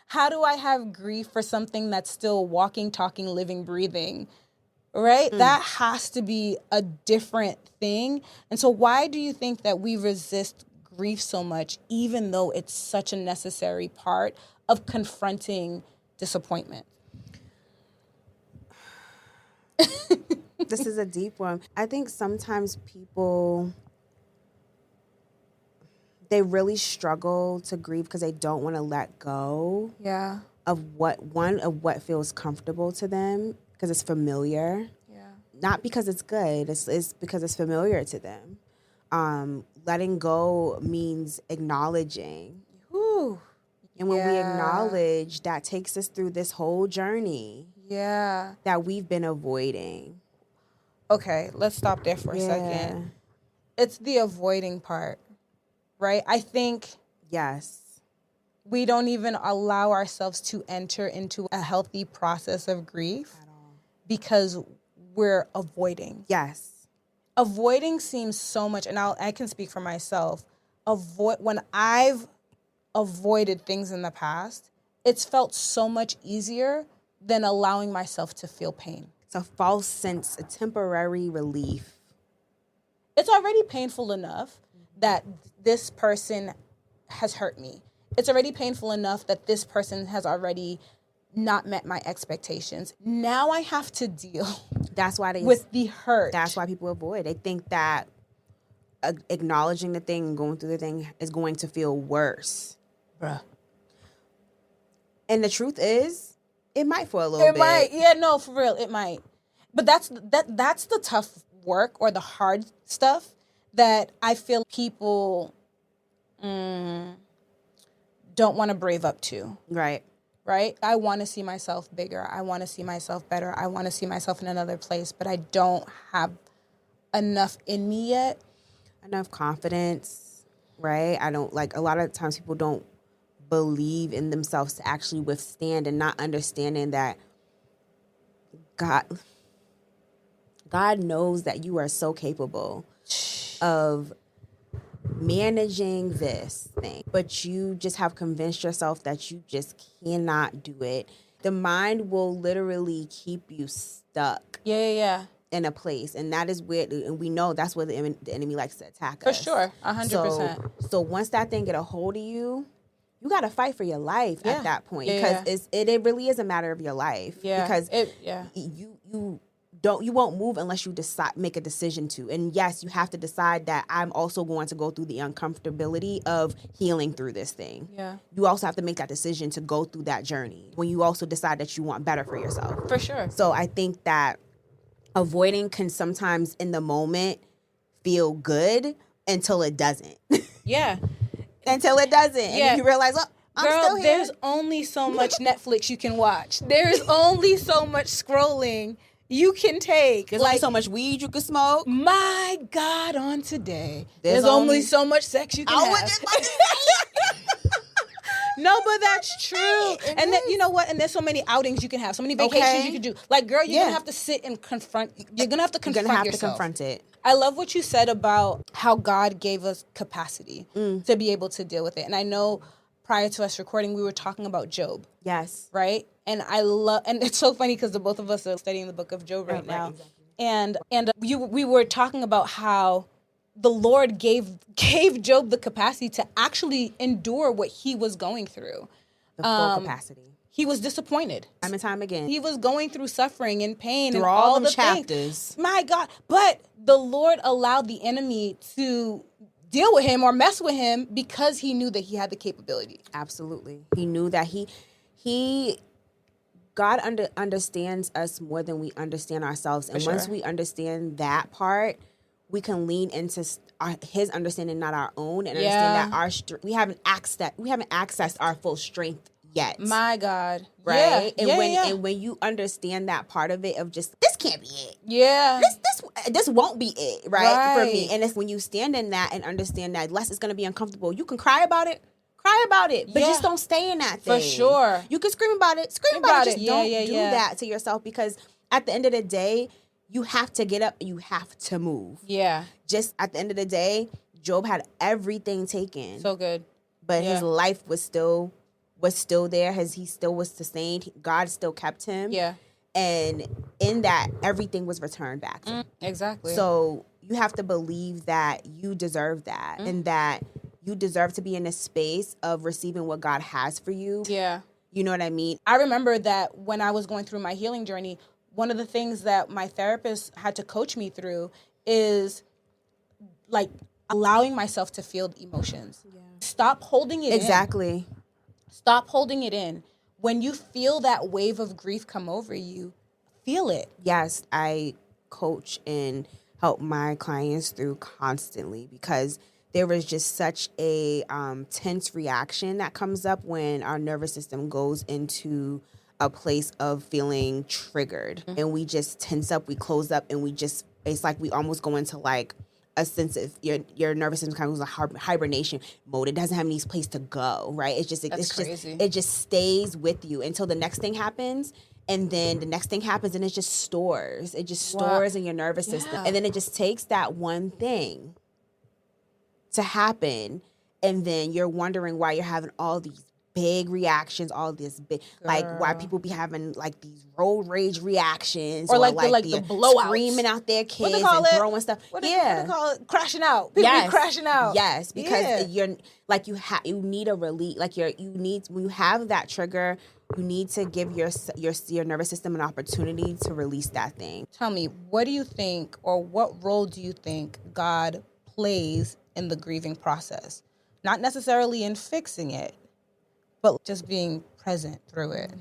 [SPEAKER 1] How do I have grief for something that's still walking, talking, living, breathing? Right? That has to be a different thing. And so why do you think that we resist grief so much, even though it's such a necessary part of confronting disappointment?
[SPEAKER 2] This is a deep one. I think sometimes people they really struggle to grieve because they don't want to let go of what feels comfortable to them because it's familiar. Yeah. Not because it's good. It's because it's familiar to them. Letting go means acknowledging. Whew. And when we acknowledge, that takes us through this whole journey. Yeah. That we've been avoiding.
[SPEAKER 1] Okay, let's stop there for a second. It's the avoiding part, right? I think we don't even allow ourselves to enter into a healthy process of grief at all because we're avoiding. Yes. Avoiding seems so much, and I can speak for myself. When I've avoided things in the past, it's felt so much easier than allowing myself to feel pain.
[SPEAKER 2] It's a false sense, a temporary relief.
[SPEAKER 1] It's already painful enough that this person has hurt me. It's already painful enough that this person has already not met my expectations. Now I have to deal with the hurt.
[SPEAKER 2] That's why people avoid. They think that acknowledging the thing and going through the thing is going to feel worse. Bruh. And the truth is, it might for a little bit.
[SPEAKER 1] It might. Yeah, no, for real, it might. But that's the tough work or the hard stuff that I feel people don't want to brave up to. Right. Right? I want to see myself bigger. I want to see myself better. I want to see myself in another place, but I don't have enough in me yet.
[SPEAKER 2] Enough confidence, right? I don't, like, a lot of times people don't believe in themselves to actually withstand and not understanding that God knows that you are so capable of managing this thing, but you just have convinced yourself that you just cannot do it. The mind will literally keep you stuck. Yeah. In a place, and that is where, and we know that's where the enemy likes to attack us.
[SPEAKER 1] For sure, 100%.
[SPEAKER 2] So once that thing get a hold of you, you got to fight for your life at that point because it really is a matter of your life. Yeah, because you won't move unless you make a decision to. And yes, you have to decide that I'm also going to go through the uncomfortability of healing through this thing. Yeah, you also have to make that decision to go through that journey when you also decide that you want better for yourself.
[SPEAKER 1] For sure.
[SPEAKER 2] So I think that avoiding can sometimes in the moment feel good until it doesn't. Yeah. Until it doesn't. Yeah. And you realize, oh, I'm still here.
[SPEAKER 1] There's only so much Netflix you can watch. There's only so much scrolling you can take.
[SPEAKER 2] There's only so much weed you can smoke.
[SPEAKER 1] My God, on today. There's only so much sex you can have. No, but that's true. And then, you know what? And there's so many outings you can have, so many vacations you can do. Like, girl, you're going to have to sit and confront. You're going to have to confront yourself. You're going to have to confront it. I love what you said about how God gave us capacity to be able to deal with it. And I know prior to us recording, we were talking about Job. Yes. Right? And and it's so funny because the both of us are studying the book of Job right now. Exactly. And we were talking about how the Lord gave Job the capacity to actually endure what he was going through.
[SPEAKER 2] The full capacity.
[SPEAKER 1] He was disappointed.
[SPEAKER 2] Time and time again.
[SPEAKER 1] He was going through suffering and pain
[SPEAKER 2] through
[SPEAKER 1] and
[SPEAKER 2] all the
[SPEAKER 1] chapters.
[SPEAKER 2] Things.
[SPEAKER 1] My God. But the Lord allowed the enemy to deal with him or mess with him because he knew that he had the capability.
[SPEAKER 2] Absolutely. He knew that God understands us more than we understand ourselves. And once we understand that part, we can lean into his understanding, not our own, and understand that we haven't accessed our full strength yet.
[SPEAKER 1] My God,
[SPEAKER 2] right? And when you understand that part of it, of just this can't be it. Yeah, this won't be it, right? For me, and it's when you stand in that and understand that, less it's going to be uncomfortable. You can cry about it, but just don't stay in that thing.
[SPEAKER 1] For sure,
[SPEAKER 2] you can scream about it, scream about it. Just don't do that to yourself, because at the end of the day, you have to get up and you have to move. Yeah. Just at the end of the day, Job had everything taken.
[SPEAKER 1] So good.
[SPEAKER 2] But his life was still there. He still was sustained. God still kept him. Yeah. And in that, everything was returned back to him.
[SPEAKER 1] Exactly.
[SPEAKER 2] So you have to believe that you deserve that and that you deserve to be in a space of receiving what God has for you. Yeah. You know what I mean?
[SPEAKER 1] I remember that when I was going through my healing journey, one of the things that my therapist had to coach me through is, like, allowing myself to feel emotions. Yeah. Stop holding it in.
[SPEAKER 2] Exactly.
[SPEAKER 1] Stop holding it in. When you feel that wave of grief come over you, feel it.
[SPEAKER 2] Yes, I coach and help my clients through constantly because there was just such a tense reaction that comes up when our nervous system goes into a place of feeling triggered. Mm-hmm. And we just tense up, we close up, and it's like we almost go into like a sense of your nervous system kind of goes a hibernation mode. It doesn't have any place to go, right? It's crazy. It just stays with you until the next thing happens. And then the next thing happens and it just stores. It just stores in your nervous system. And then it just takes that one thing to happen. And then you're wondering why you're having all these big reactions, all this big, like why people be having like these road rage reactions, or like the blowouts, screaming out their kids and throwing stuff.
[SPEAKER 1] What do they call it? Crashing out. People be crashing out.
[SPEAKER 2] Yes, because you're like you need a release. Like when you have that trigger, you need to give your nervous system an opportunity to release that thing.
[SPEAKER 1] Tell me, what do you think, or what role do you think God plays in the grieving process? Not necessarily in fixing it, but just being present through it.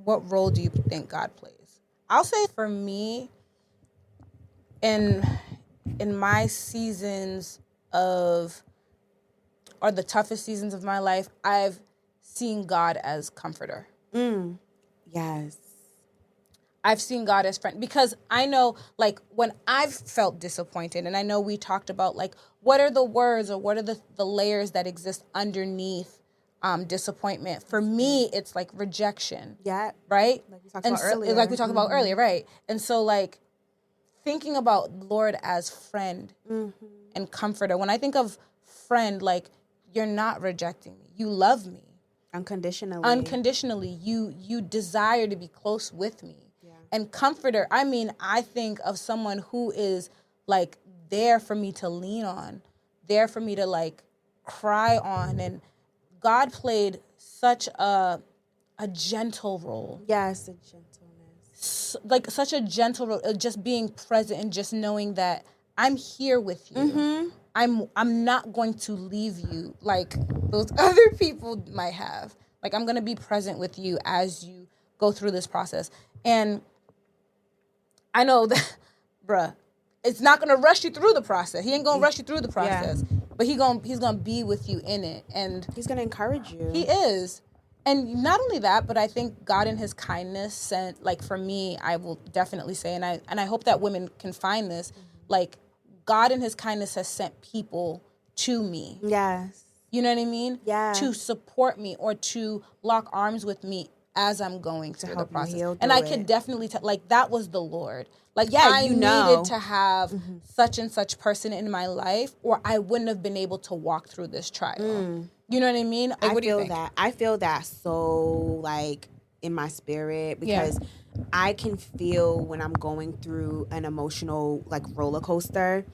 [SPEAKER 1] What role do you think God plays? I'll say for me, in my seasons or the toughest seasons of my life, I've seen God as comforter.
[SPEAKER 2] Yes.
[SPEAKER 1] I've seen God as friend, because I know, like, when I've felt disappointed, and I know we talked about, like, what are the words or what are the layers that exist underneath disappointment. For me, it's like rejection.
[SPEAKER 2] Yeah.
[SPEAKER 1] Right?
[SPEAKER 2] Like we talked about earlier.
[SPEAKER 1] Like we talked about earlier, right? And so, like, thinking about Lord as friend and comforter. When I think of friend, like, you're not rejecting me. You love me. Unconditionally. You desire to be close with me. Yeah. And comforter, I mean, I think of someone who is, like, there for me to lean on, there for me to, like, cry on. And God played such a gentle role.
[SPEAKER 2] Yes, a gentleness.
[SPEAKER 1] Like, such a gentle role, just being present and just knowing that I'm here with you. I'm not going to leave you like those other people might have. Like, I'm going to be present with you as you go through this process. And I know that, bruh, it's not going to rush you through the process. He ain't going to rush you through the process. Yeah. But he's going to be with you in it. And
[SPEAKER 2] he's going to encourage you.
[SPEAKER 1] He is. And not only that, but I think God in his kindness sent, like, for me, I will definitely say, and I hope that women can find this, like, God in his kindness has sent people to me.
[SPEAKER 2] Yes.
[SPEAKER 1] You know what I mean?
[SPEAKER 2] Yeah.
[SPEAKER 1] To support me or to lock arms with me as I'm going through the process. And I could definitely tell, like, that was the Lord. Like, I needed to have such and such person in my life, or I wouldn't have been able to walk through this trial. You know what I mean? Like, what do you think?
[SPEAKER 2] I feel that so, like, in my spirit, because I can feel when I'm going through an emotional, like, roller coaster,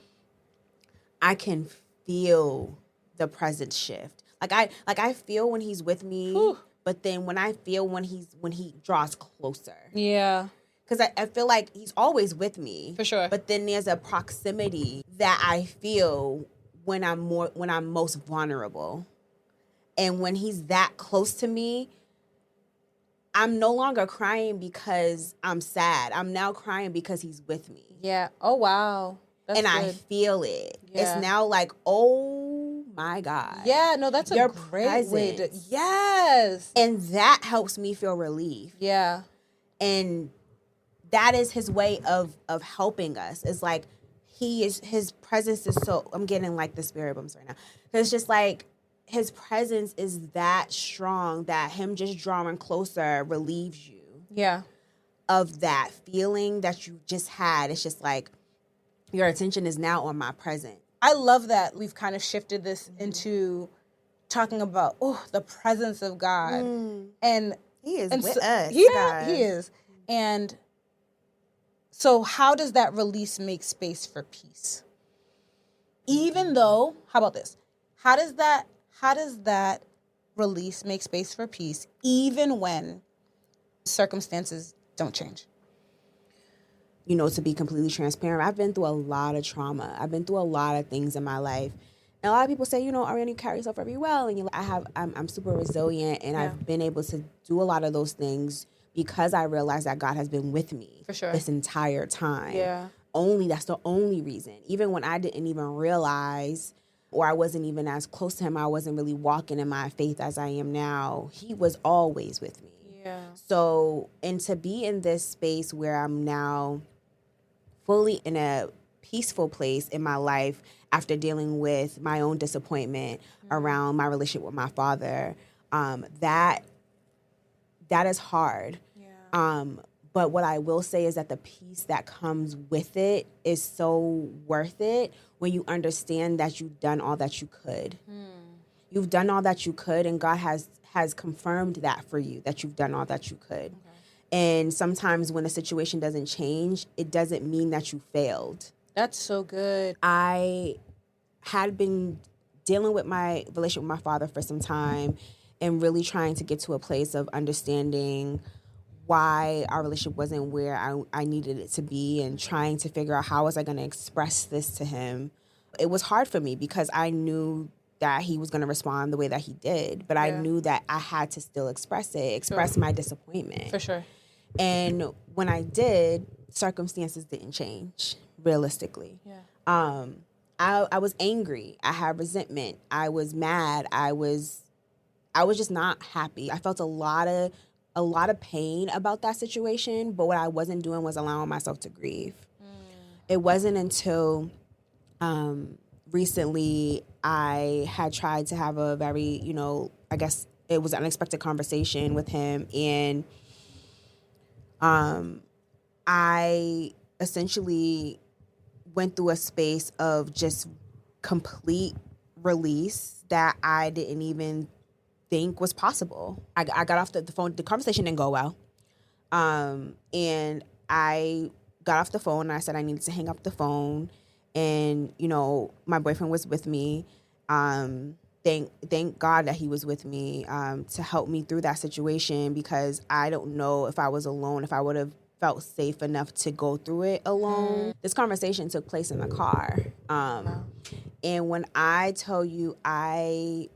[SPEAKER 2] I can feel the presence shift. Like I feel when he's with me, but then when I feel when he draws closer.
[SPEAKER 1] Yeah.
[SPEAKER 2] Because I feel like he's always with me.
[SPEAKER 1] For sure.
[SPEAKER 2] But then there's a proximity that I feel when I'm most vulnerable. And when he's that close to me, I'm no longer crying because I'm sad. I'm now crying because he's with me.
[SPEAKER 1] Yeah. Oh, wow. That's
[SPEAKER 2] and
[SPEAKER 1] good.
[SPEAKER 2] I feel it.
[SPEAKER 1] Yeah.
[SPEAKER 2] It's now like, oh my God.
[SPEAKER 1] Yeah, no, that's a great way to. Yes.
[SPEAKER 2] And that helps me feel relief.
[SPEAKER 1] Yeah.
[SPEAKER 2] And that is his way of helping us. It's like his presence is so, I'm getting like the spirit bumps right now. It's just like his presence is that strong that him just drawing closer relieves you.
[SPEAKER 1] Yeah.
[SPEAKER 2] Of that feeling that you just had. It's just like your attention is now on my present.
[SPEAKER 1] I love that we've kind of shifted this into talking about the presence of God. And
[SPEAKER 2] he is with us.
[SPEAKER 1] He is. And so how does that release make space for peace? Even though, how about this? How does that release make space for peace even when circumstances don't change?
[SPEAKER 2] You know, to be completely transparent, I've been through a lot of trauma. I've been through a lot of things in my life. And a lot of people say, Arianna, you carry yourself very well, and I'm super resilient, and I've been able to do a lot of those things because I realized that God has been with me
[SPEAKER 1] For sure.
[SPEAKER 2] this entire time.
[SPEAKER 1] Yeah.
[SPEAKER 2] That's the only reason. Even when I didn't even realize, or I wasn't even as close to him, I wasn't really walking in my faith as I am now, he was always with me.
[SPEAKER 1] Yeah.
[SPEAKER 2] So, and to be in this space where I'm now fully in a peaceful place in my life after dealing with my own disappointment around my relationship with my father, that is hard.
[SPEAKER 1] Yeah.
[SPEAKER 2] But what I will say is that the peace that comes with it is so worth it when you understand that you've done all that you could. You've done all that you could, and God has confirmed that for you, that you've done all that you could. Okay. And sometimes when a situation doesn't change, it doesn't mean that you failed.
[SPEAKER 1] That's so good.
[SPEAKER 2] I had been dealing with my relationship with my father for some time and really trying to get to a place of understanding why our relationship wasn't where I needed it to be, and trying to figure out how was I going to express this to him. It was hard for me because I knew that he was going to respond the way that he did, but I knew that I had to still express my disappointment.
[SPEAKER 1] For sure.
[SPEAKER 2] And when I did, circumstances didn't change, realistically.
[SPEAKER 1] Yeah.
[SPEAKER 2] I was angry. I had resentment. I was mad. I was just not happy. I felt a lot of pain about that situation, but what I wasn't doing was allowing myself to grieve. It wasn't until recently I had tried to have a very, I guess it was an unexpected conversation with him, and I essentially went through a space of just complete release that I didn't even think was possible. I got off the phone. The conversation didn't go well. And I got off the phone and I said I needed to hang up the phone. And, my boyfriend was with me. Thank God that he was with me to help me through that situation, because I don't know if I was alone, if I would have felt safe enough to go through it alone. This conversation took place in the car. And when I tell you I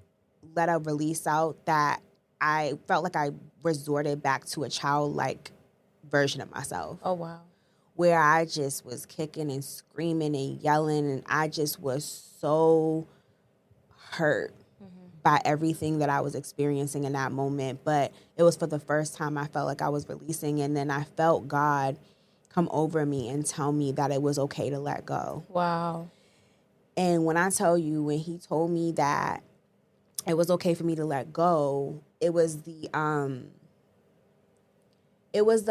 [SPEAKER 2] let a release out that I felt like I resorted back to a childlike version of myself.
[SPEAKER 1] Oh, wow.
[SPEAKER 2] Where I just was kicking and screaming and yelling, and I just was so hurt by everything that I was experiencing in that moment. But it was for the first time I felt like I was releasing, and then I felt God come over me and tell me that it was okay to let go.
[SPEAKER 1] Wow.
[SPEAKER 2] And when I tell you, when he told me that it was okay for me to let go, it was the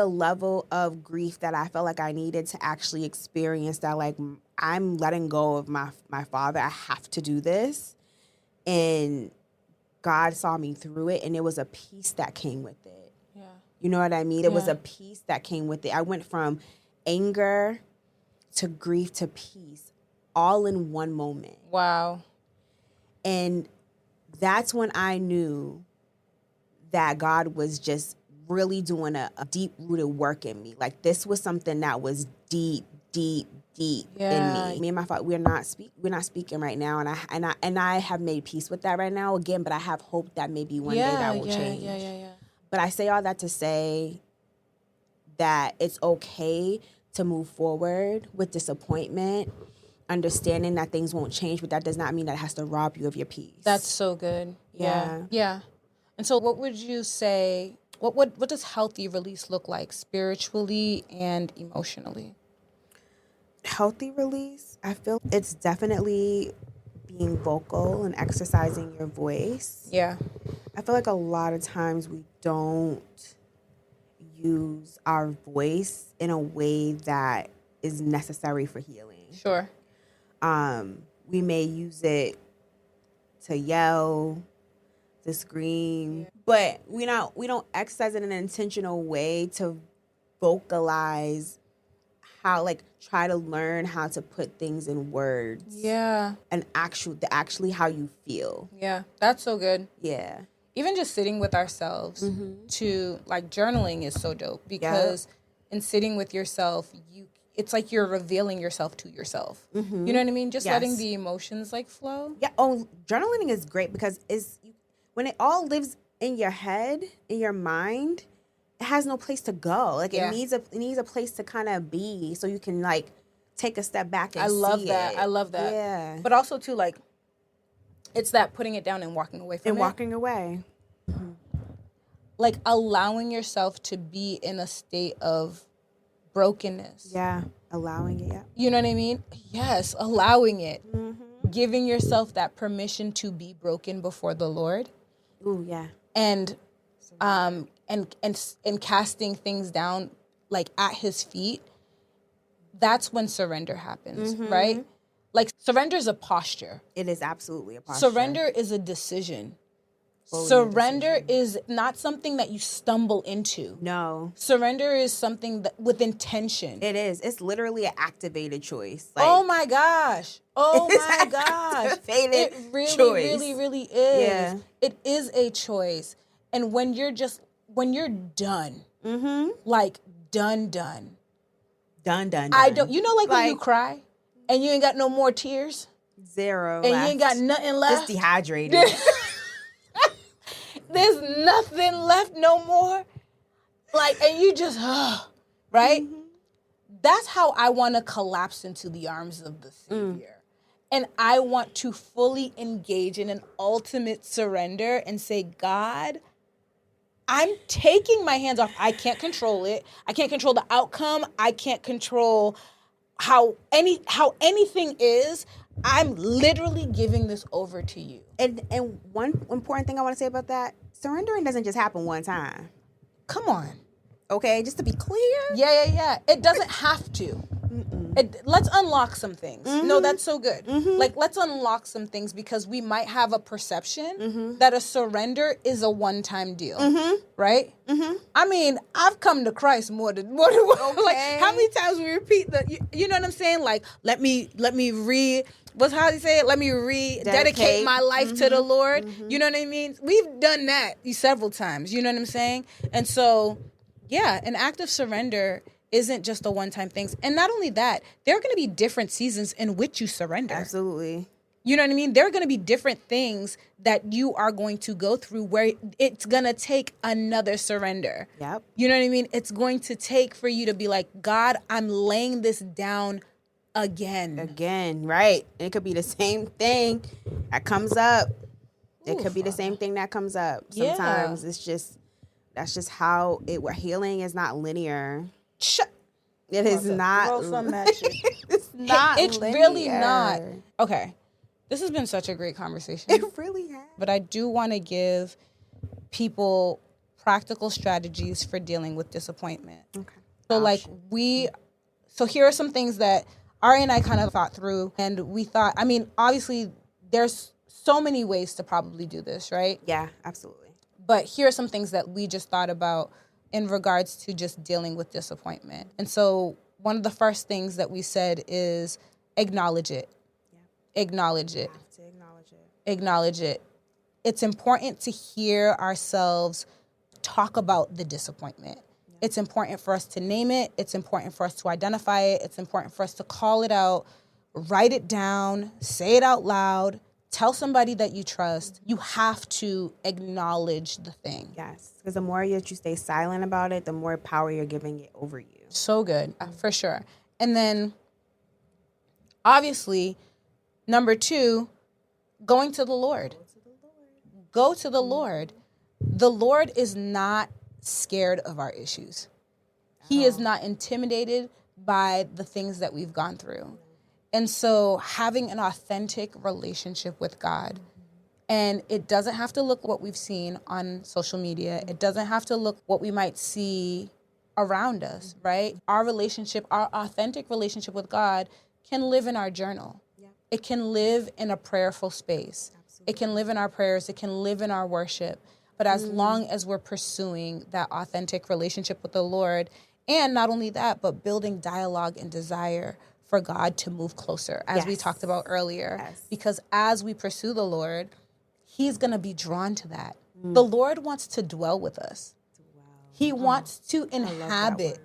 [SPEAKER 2] level of grief that I felt like I needed to actually experience, that like, I'm letting go of my father. I have to do this. And God saw me through it, and it was a peace that came with it.
[SPEAKER 1] Yeah.
[SPEAKER 2] You know what I mean? It was a peace that came with it. I went from anger to grief to peace all in one moment.
[SPEAKER 1] Wow.
[SPEAKER 2] And that's when I knew that God was just really doing a deep-rooted work in me. Like, this was something that was deep in me. Me and my father, we're not speaking right now, and I have made peace with that right now again. But I have hope that maybe one day that will change.
[SPEAKER 1] Yeah.
[SPEAKER 2] But I say all that to say that it's okay to move forward with disappointment, understanding that things won't change, but that does not mean that it has to rob you of your peace.
[SPEAKER 1] That's so good. Yeah. And so what would you say, what does healthy release look like spiritually and emotionally?
[SPEAKER 2] Healthy release, I feel it's definitely being vocal and exercising your voice.
[SPEAKER 1] Yeah.
[SPEAKER 2] I feel like a lot of times we don't use our voice in a way that is necessary for healing.
[SPEAKER 1] Sure.
[SPEAKER 2] We may use it to yell, to scream, but we don't exercise it in an intentional way to vocalize how, like, try to learn how to put things in words.
[SPEAKER 1] Yeah.
[SPEAKER 2] And actually how you feel.
[SPEAKER 1] Yeah. That's so good.
[SPEAKER 2] Yeah.
[SPEAKER 1] Even just sitting with ourselves to, like, journaling is so dope, because in sitting with yourself, it's like you're revealing yourself to yourself. You know what I mean? Just letting the emotions like flow.
[SPEAKER 2] Yeah. Oh, journaling is great because when it all lives in your head, in your mind, it has no place to go. Like it needs a place to kind of be, so you can like take a step back and
[SPEAKER 1] I love
[SPEAKER 2] see
[SPEAKER 1] that.
[SPEAKER 2] it.
[SPEAKER 1] I love that.
[SPEAKER 2] Yeah.
[SPEAKER 1] But also too, like, it's that putting it down and walking away from it.
[SPEAKER 2] And walking away.
[SPEAKER 1] Like allowing yourself to be in a state of brokenness.
[SPEAKER 2] Yeah. Allowing it. Yeah.
[SPEAKER 1] You know what I mean? Yes, allowing it. Giving yourself that permission to be broken before the Lord.
[SPEAKER 2] Ooh, yeah.
[SPEAKER 1] And casting things down like at his feet. That's when surrender happens, right? Like surrender is a posture.
[SPEAKER 2] It is absolutely a posture.
[SPEAKER 1] Surrender is a decision. Surrender is not something that you stumble into.
[SPEAKER 2] No.
[SPEAKER 1] Surrender is something that with intention.
[SPEAKER 2] It is. It's literally an activated choice. Like,
[SPEAKER 1] oh my gosh. Oh my gosh.
[SPEAKER 2] Activated
[SPEAKER 1] it really,
[SPEAKER 2] choice.
[SPEAKER 1] really is.
[SPEAKER 2] Yeah.
[SPEAKER 1] It is a choice. And when you're done, like done. I don't, you know, like when you cry and you ain't got no more tears?
[SPEAKER 2] Zero.
[SPEAKER 1] And
[SPEAKER 2] left.
[SPEAKER 1] you ain't got nothing left?
[SPEAKER 2] Just dehydrated.
[SPEAKER 1] There's nothing left no more. Like, and you just, right? That's how I want to collapse into the arms of the Savior. And I want to fully engage in an ultimate surrender and say, God, I'm taking my hands off. I can't control it. I can't control the outcome. I can't control how anything is. I'm literally giving this over to you.
[SPEAKER 2] And one important thing I want to say about that, surrendering doesn't just happen one time.
[SPEAKER 1] Come on.
[SPEAKER 2] Okay, just to be clear.
[SPEAKER 1] Yeah. It doesn't have to. Let's unlock some things. No, that's so good. Like, let's unlock some things because we might have a perception that a surrender is a one-time deal, right? I mean, I've come to Christ more than one.
[SPEAKER 2] Okay.
[SPEAKER 1] Like, how many times we repeat you know what I'm saying? Like, let me how do you say it? Let me rededicate my life to the Lord. You know what I mean? We've done that several times. You know what I'm saying? And so, yeah, an act of surrender isn't just a one-time thing. And not only that, there are going to be different seasons in which you surrender.
[SPEAKER 2] Absolutely.
[SPEAKER 1] You know what I mean? There are going to be different things that you are going to go through where it's going to take another surrender.
[SPEAKER 2] Yep.
[SPEAKER 1] You know what I mean? It's going to take for you to be like, God, I'm laying this down again. Right.
[SPEAKER 2] It could be the same thing that comes up. It
[SPEAKER 1] Ooh,
[SPEAKER 2] could be the same thing that comes up. Sometimes that's just how healing is not linear. It is not. It's not.
[SPEAKER 1] It's
[SPEAKER 2] linear.
[SPEAKER 1] really not. Okay. This has been such a great conversation.
[SPEAKER 2] It really has.
[SPEAKER 1] But I do want to give people practical strategies for dealing with disappointment. Okay. So here are some things that Ari and I kind of thought through, and we thought, I mean, obviously there's so many ways to probably do this, right?
[SPEAKER 2] Yeah, absolutely.
[SPEAKER 1] But here are some things that we just thought about in regards to just dealing with disappointment. And so one of the first things that we said is acknowledge it. Yeah. Acknowledge it.
[SPEAKER 2] You have to acknowledge it.
[SPEAKER 1] Acknowledge it. It's important to hear ourselves talk about the disappointment. Yeah. It's important for us to name it. It's important for us to identify it. It's important for us to call it out, write it down, say it out loud. Tell somebody that you trust. You have to acknowledge the thing.
[SPEAKER 2] Yes, because the more that you stay silent about it, the more power you're giving it over you.
[SPEAKER 1] So good, for sure. And then, obviously, number 2, going to the Lord. Go to the Lord. The Lord is not scared of our issues. He is not intimidated by the things that we've gone through. And so having an authentic relationship with God, and it doesn't have to look what we've seen on social media. It doesn't have to look what we might see around us, right? Our authentic relationship with God can live in our journal. Yeah. It can live in a prayerful space. Absolutely. It can live in our prayers. It can live in our worship. But as long as we're pursuing that authentic relationship with the Lord, and not only that, but building dialogue and desire for God to move closer, as we talked about earlier. Yes. Because as we pursue the Lord, He's going to be drawn to that. The Lord wants to dwell with us. Wow. He wants to inhabit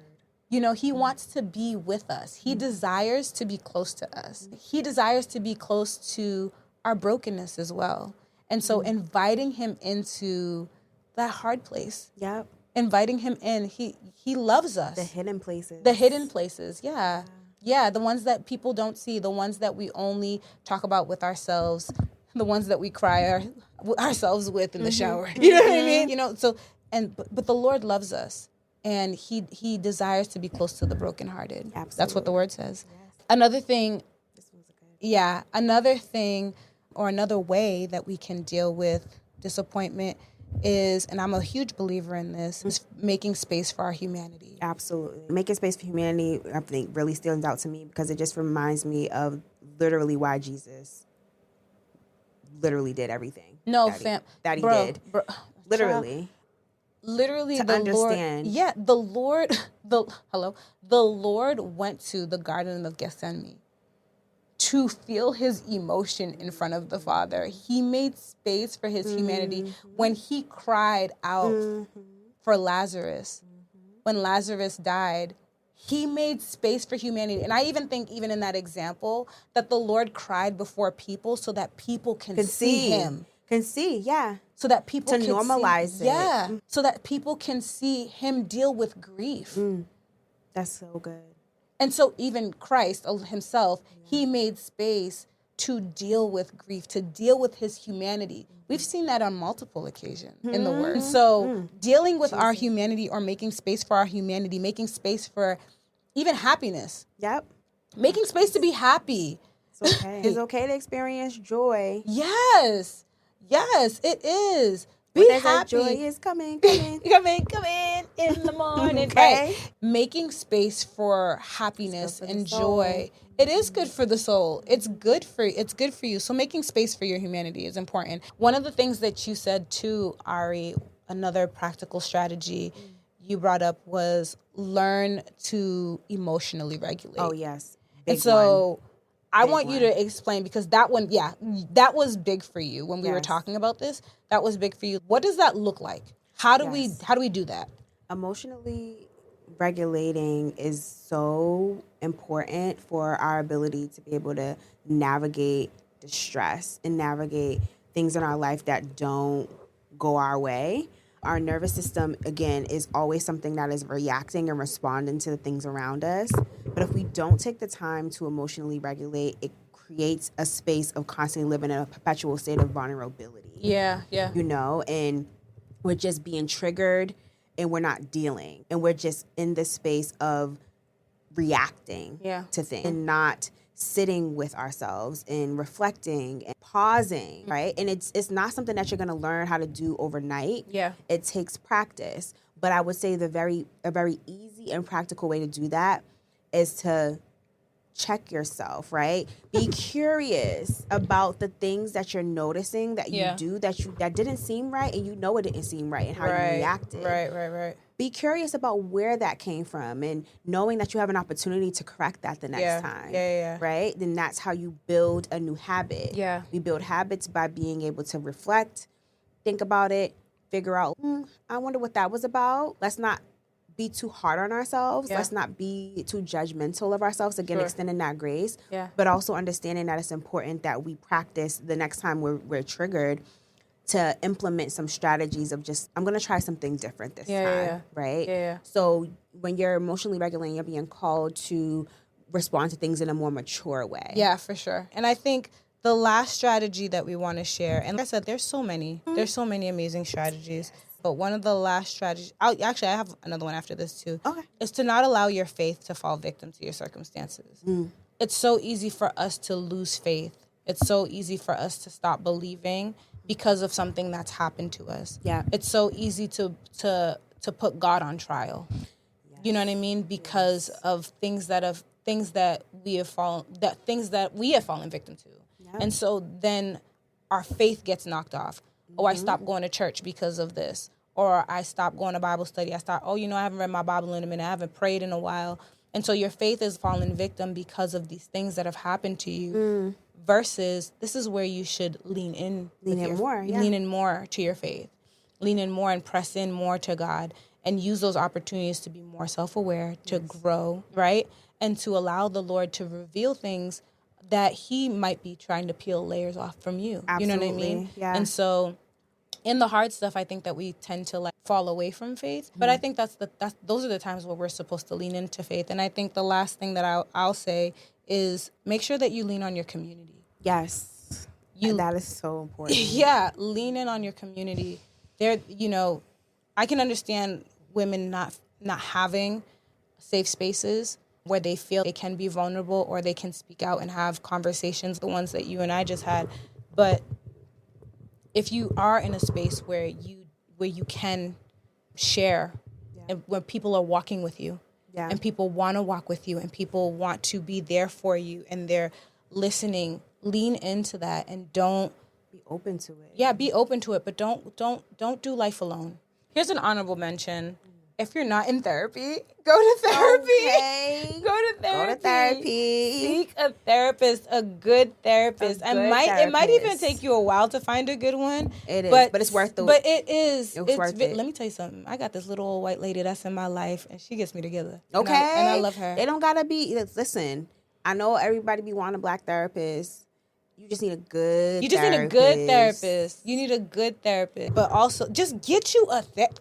[SPEAKER 1] He wants to be with us. He desires to be close to us. He desires to be close to our brokenness as well. And so inviting him into that hard place.
[SPEAKER 2] Yep.
[SPEAKER 1] Inviting him in. He loves us.
[SPEAKER 2] The hidden places.
[SPEAKER 1] The hidden places, yeah. Yeah, the ones that people don't see, the ones that we only talk about with ourselves, the ones that we cry ourselves with in the shower. You know what I mean? But the Lord loves us, and he desires to be close to the brokenhearted.
[SPEAKER 2] Absolutely.
[SPEAKER 1] That's what the word says.
[SPEAKER 2] Yes.
[SPEAKER 1] Another thing,
[SPEAKER 2] This one's good.
[SPEAKER 1] yeah, another thing or another way that we can deal with disappointment is, and I'm a huge believer in this, is making space for our humanity.
[SPEAKER 2] Absolutely. Making space for humanity, I think, really stands out to me because it just reminds me of literally why Jesus literally did everying.
[SPEAKER 1] No,
[SPEAKER 2] that he
[SPEAKER 1] bro,
[SPEAKER 2] did.
[SPEAKER 1] Bro,
[SPEAKER 2] Literally.
[SPEAKER 1] Literally,
[SPEAKER 2] To
[SPEAKER 1] the
[SPEAKER 2] understand.
[SPEAKER 1] Lord. Yeah, the Lord went to the Garden of Gethsemane to feel his emotion in front of the Father. He made space for his humanity when he cried out for Lazarus. When Lazarus died, he made space for humanity. And I even think, even in that example, that the Lord cried before people so that people can see him.
[SPEAKER 2] Can see, yeah.
[SPEAKER 1] So that people
[SPEAKER 2] To
[SPEAKER 1] can
[SPEAKER 2] normalize
[SPEAKER 1] see,
[SPEAKER 2] it.
[SPEAKER 1] Yeah. So that people can see him deal with grief.
[SPEAKER 2] That's so good.
[SPEAKER 1] And so even Christ himself, he made space to deal with grief, to deal with his humanity. We've seen that on multiple occasions in the Word. So dealing with our humanity, or making space for our humanity, making space for even happiness.
[SPEAKER 2] Yep.
[SPEAKER 1] Making space to be happy.
[SPEAKER 2] It's okay. It's okay to experience joy.
[SPEAKER 1] Yes. Yes, it is.
[SPEAKER 2] Be
[SPEAKER 1] Be happy.
[SPEAKER 2] Joy is coming, coming.
[SPEAKER 1] Come in in the morning.
[SPEAKER 2] Okay.
[SPEAKER 1] Right. Making space for happiness
[SPEAKER 2] for the
[SPEAKER 1] and
[SPEAKER 2] soul.
[SPEAKER 1] joy. It is good for the soul. It's good for you. So making space for your humanity is important. One of the things that you said too, Ari, another practical strategy you brought up was learn to emotionally regulate.
[SPEAKER 2] Oh, yes.
[SPEAKER 1] And so I want you to explain, because that one, that was big for you when we were talking about this. That was big for you. What does that look like? How do we do that?
[SPEAKER 2] Emotionally regulating is so important for our ability to be able to navigate distress and navigate things in our life that don't go our way. Our nervous system, again, is always something that is reacting and responding to the things around us. But if we don't take the time to emotionally regulate, it creates a space of constantly living in a perpetual state of vulnerability.
[SPEAKER 1] Yeah.
[SPEAKER 2] And we're just being triggered and we're not dealing. And we're just in this space of reacting to things and not sitting with ourselves and reflecting and pausing, right? And it's not something that you're going to learn how to do overnight.
[SPEAKER 1] Yeah.
[SPEAKER 2] It takes practice. But I would say a very easy and practical way to do that is to check yourself, right? Be curious about the things that you're noticing that you do that didn't seem right, and it didn't seem right, and how you reacted.
[SPEAKER 1] Right.
[SPEAKER 2] Be curious about where that came from, and knowing that you have an opportunity to correct that the next time.
[SPEAKER 1] Yeah.
[SPEAKER 2] Right? Then that's how you build a new habit.
[SPEAKER 1] Yeah.
[SPEAKER 2] We build habits by being able to reflect, think about it, figure out, I wonder what that was about. Let's not be too hard on ourselves.
[SPEAKER 1] Yeah.
[SPEAKER 2] Let's not be too judgmental of ourselves. Again, extending that grace.
[SPEAKER 1] Yeah.
[SPEAKER 2] But also understanding that it's important that we practice the next time we're triggered to implement some strategies of just, I'm going to try something different this time. Right?
[SPEAKER 1] Yeah.
[SPEAKER 2] So when you're emotionally regulating, you're being called to respond to things in a more mature way.
[SPEAKER 1] Yeah, for sure. And I think the last strategy that we want to share, and like I said, there's so many amazing strategies. But one of the last strategies, I have another one after this too, is to not allow your faith to fall victim to your circumstances. It's so easy for us to lose faith. It's so easy for us to stop believing because of something that's happened to us.
[SPEAKER 2] Yeah.
[SPEAKER 1] It's so easy to put God on trial. Yes. You know what I mean? Because of things that we have fallen victim to. Yeah. And so then our faith gets knocked off. Oh, I stopped going to church because of this. Or I stopped going to Bible study. I haven't read my Bible in a minute. I haven't prayed in a while. And so your faith is fallen victim because of these things that have happened to you. Versus, this is where you should lean in more to your faith. Lean in more and press in more to God and use those opportunities to be more self-aware, to grow, right? And to allow the Lord to reveal things that he might be trying to peel layers off from you.
[SPEAKER 2] Absolutely.
[SPEAKER 1] You know what I mean?
[SPEAKER 2] Yeah.
[SPEAKER 1] And so in the hard stuff, I think that we tend to like fall away from faith. But I think those are the times where we're supposed to lean into faith. And I think the last thing that I'll say is make sure that you lean on your community.
[SPEAKER 2] Yes. That is so important.
[SPEAKER 1] Yeah, lean in on your community. There, I can understand women not having safe spaces where they feel they can be vulnerable or they can speak out and have conversations, the ones that you and I just had. But if you are in a space where you can share, and when people are walking with you, and people want to walk with you, and people want to be there for you, and they're listening, lean into that, and don't
[SPEAKER 2] be open to it.
[SPEAKER 1] Yeah, be open to it, but don't do life alone. Here's an honorable mention. If you're not in therapy, go to therapy.
[SPEAKER 2] Okay.
[SPEAKER 1] Go to therapy. Seek a therapist, a good therapist. It might even take you a while to find a good one.
[SPEAKER 2] It is, but it's worth the.
[SPEAKER 1] But it is.
[SPEAKER 2] It's worth it.
[SPEAKER 1] Let me tell you something. I got this little old white lady that's in my life, and she gets me together.
[SPEAKER 2] Okay.
[SPEAKER 1] And I love her.
[SPEAKER 2] They don't gotta be. Listen, I know everybody be wanting a black therapist. You just need a good therapist. You need a good therapist. But also, just get you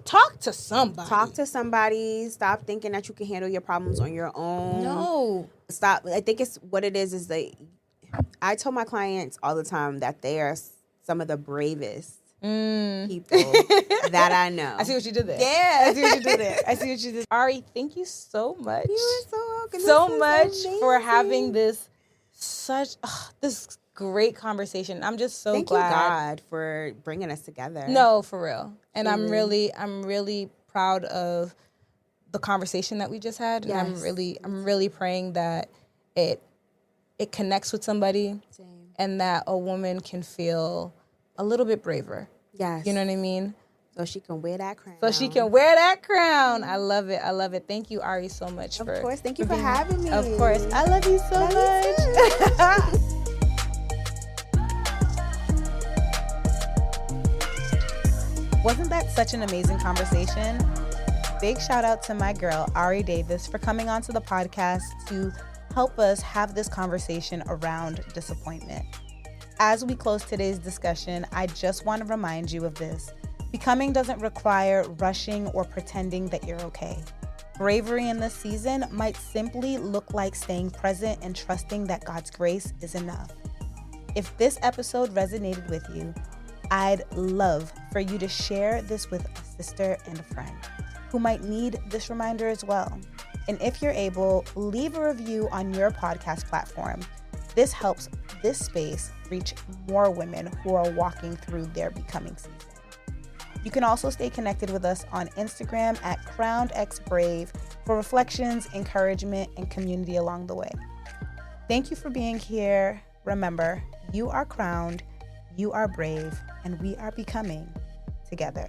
[SPEAKER 2] talk to somebody. Stop thinking that you can handle your problems on your own.
[SPEAKER 1] No.
[SPEAKER 2] Stop. I think it's what it is like, I tell my clients all the time that they are some of the bravest people that I know.
[SPEAKER 1] I see what you did there.
[SPEAKER 2] Yeah.
[SPEAKER 1] I see what you did. Ari, thank you so much.
[SPEAKER 2] You are so welcome.
[SPEAKER 1] So much for having this great conversation. I'm just so glad.
[SPEAKER 2] Thank you, God, for bringing us together.
[SPEAKER 1] No, for real. And I'm really proud of the conversation that we just had.
[SPEAKER 2] Yes.
[SPEAKER 1] And I'm really praying that it connects with somebody.
[SPEAKER 2] Same.
[SPEAKER 1] And that a woman can feel a little bit braver.
[SPEAKER 2] Yes.
[SPEAKER 1] You know what I mean?
[SPEAKER 2] So she can wear that crown.
[SPEAKER 1] I love it. Thank you, Ari, so much
[SPEAKER 2] Of course. Thank you for having me.
[SPEAKER 1] Of course. I love you so much. Wasn't that such an amazing conversation? Big shout out to my girl, Arianna Davis, for coming onto the podcast to help us have this conversation around disappointment. As we close today's discussion, I just want to remind you of this. Becoming doesn't require rushing or pretending that you're okay. Bravery in this season might simply look like staying present and trusting that God's grace is enough. If this episode resonated with you, I'd love for you to share this with a sister and a friend who might need this reminder as well. And if you're able, leave a review on your podcast platform. This helps this space reach more women who are walking through their becoming season. You can also stay connected with us on Instagram at CrownedXBrave for reflections, encouragement, and community along the way. Thank you for being here. Remember, you are crowned, you are brave, and we are becoming together.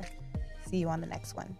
[SPEAKER 1] See you on the next one.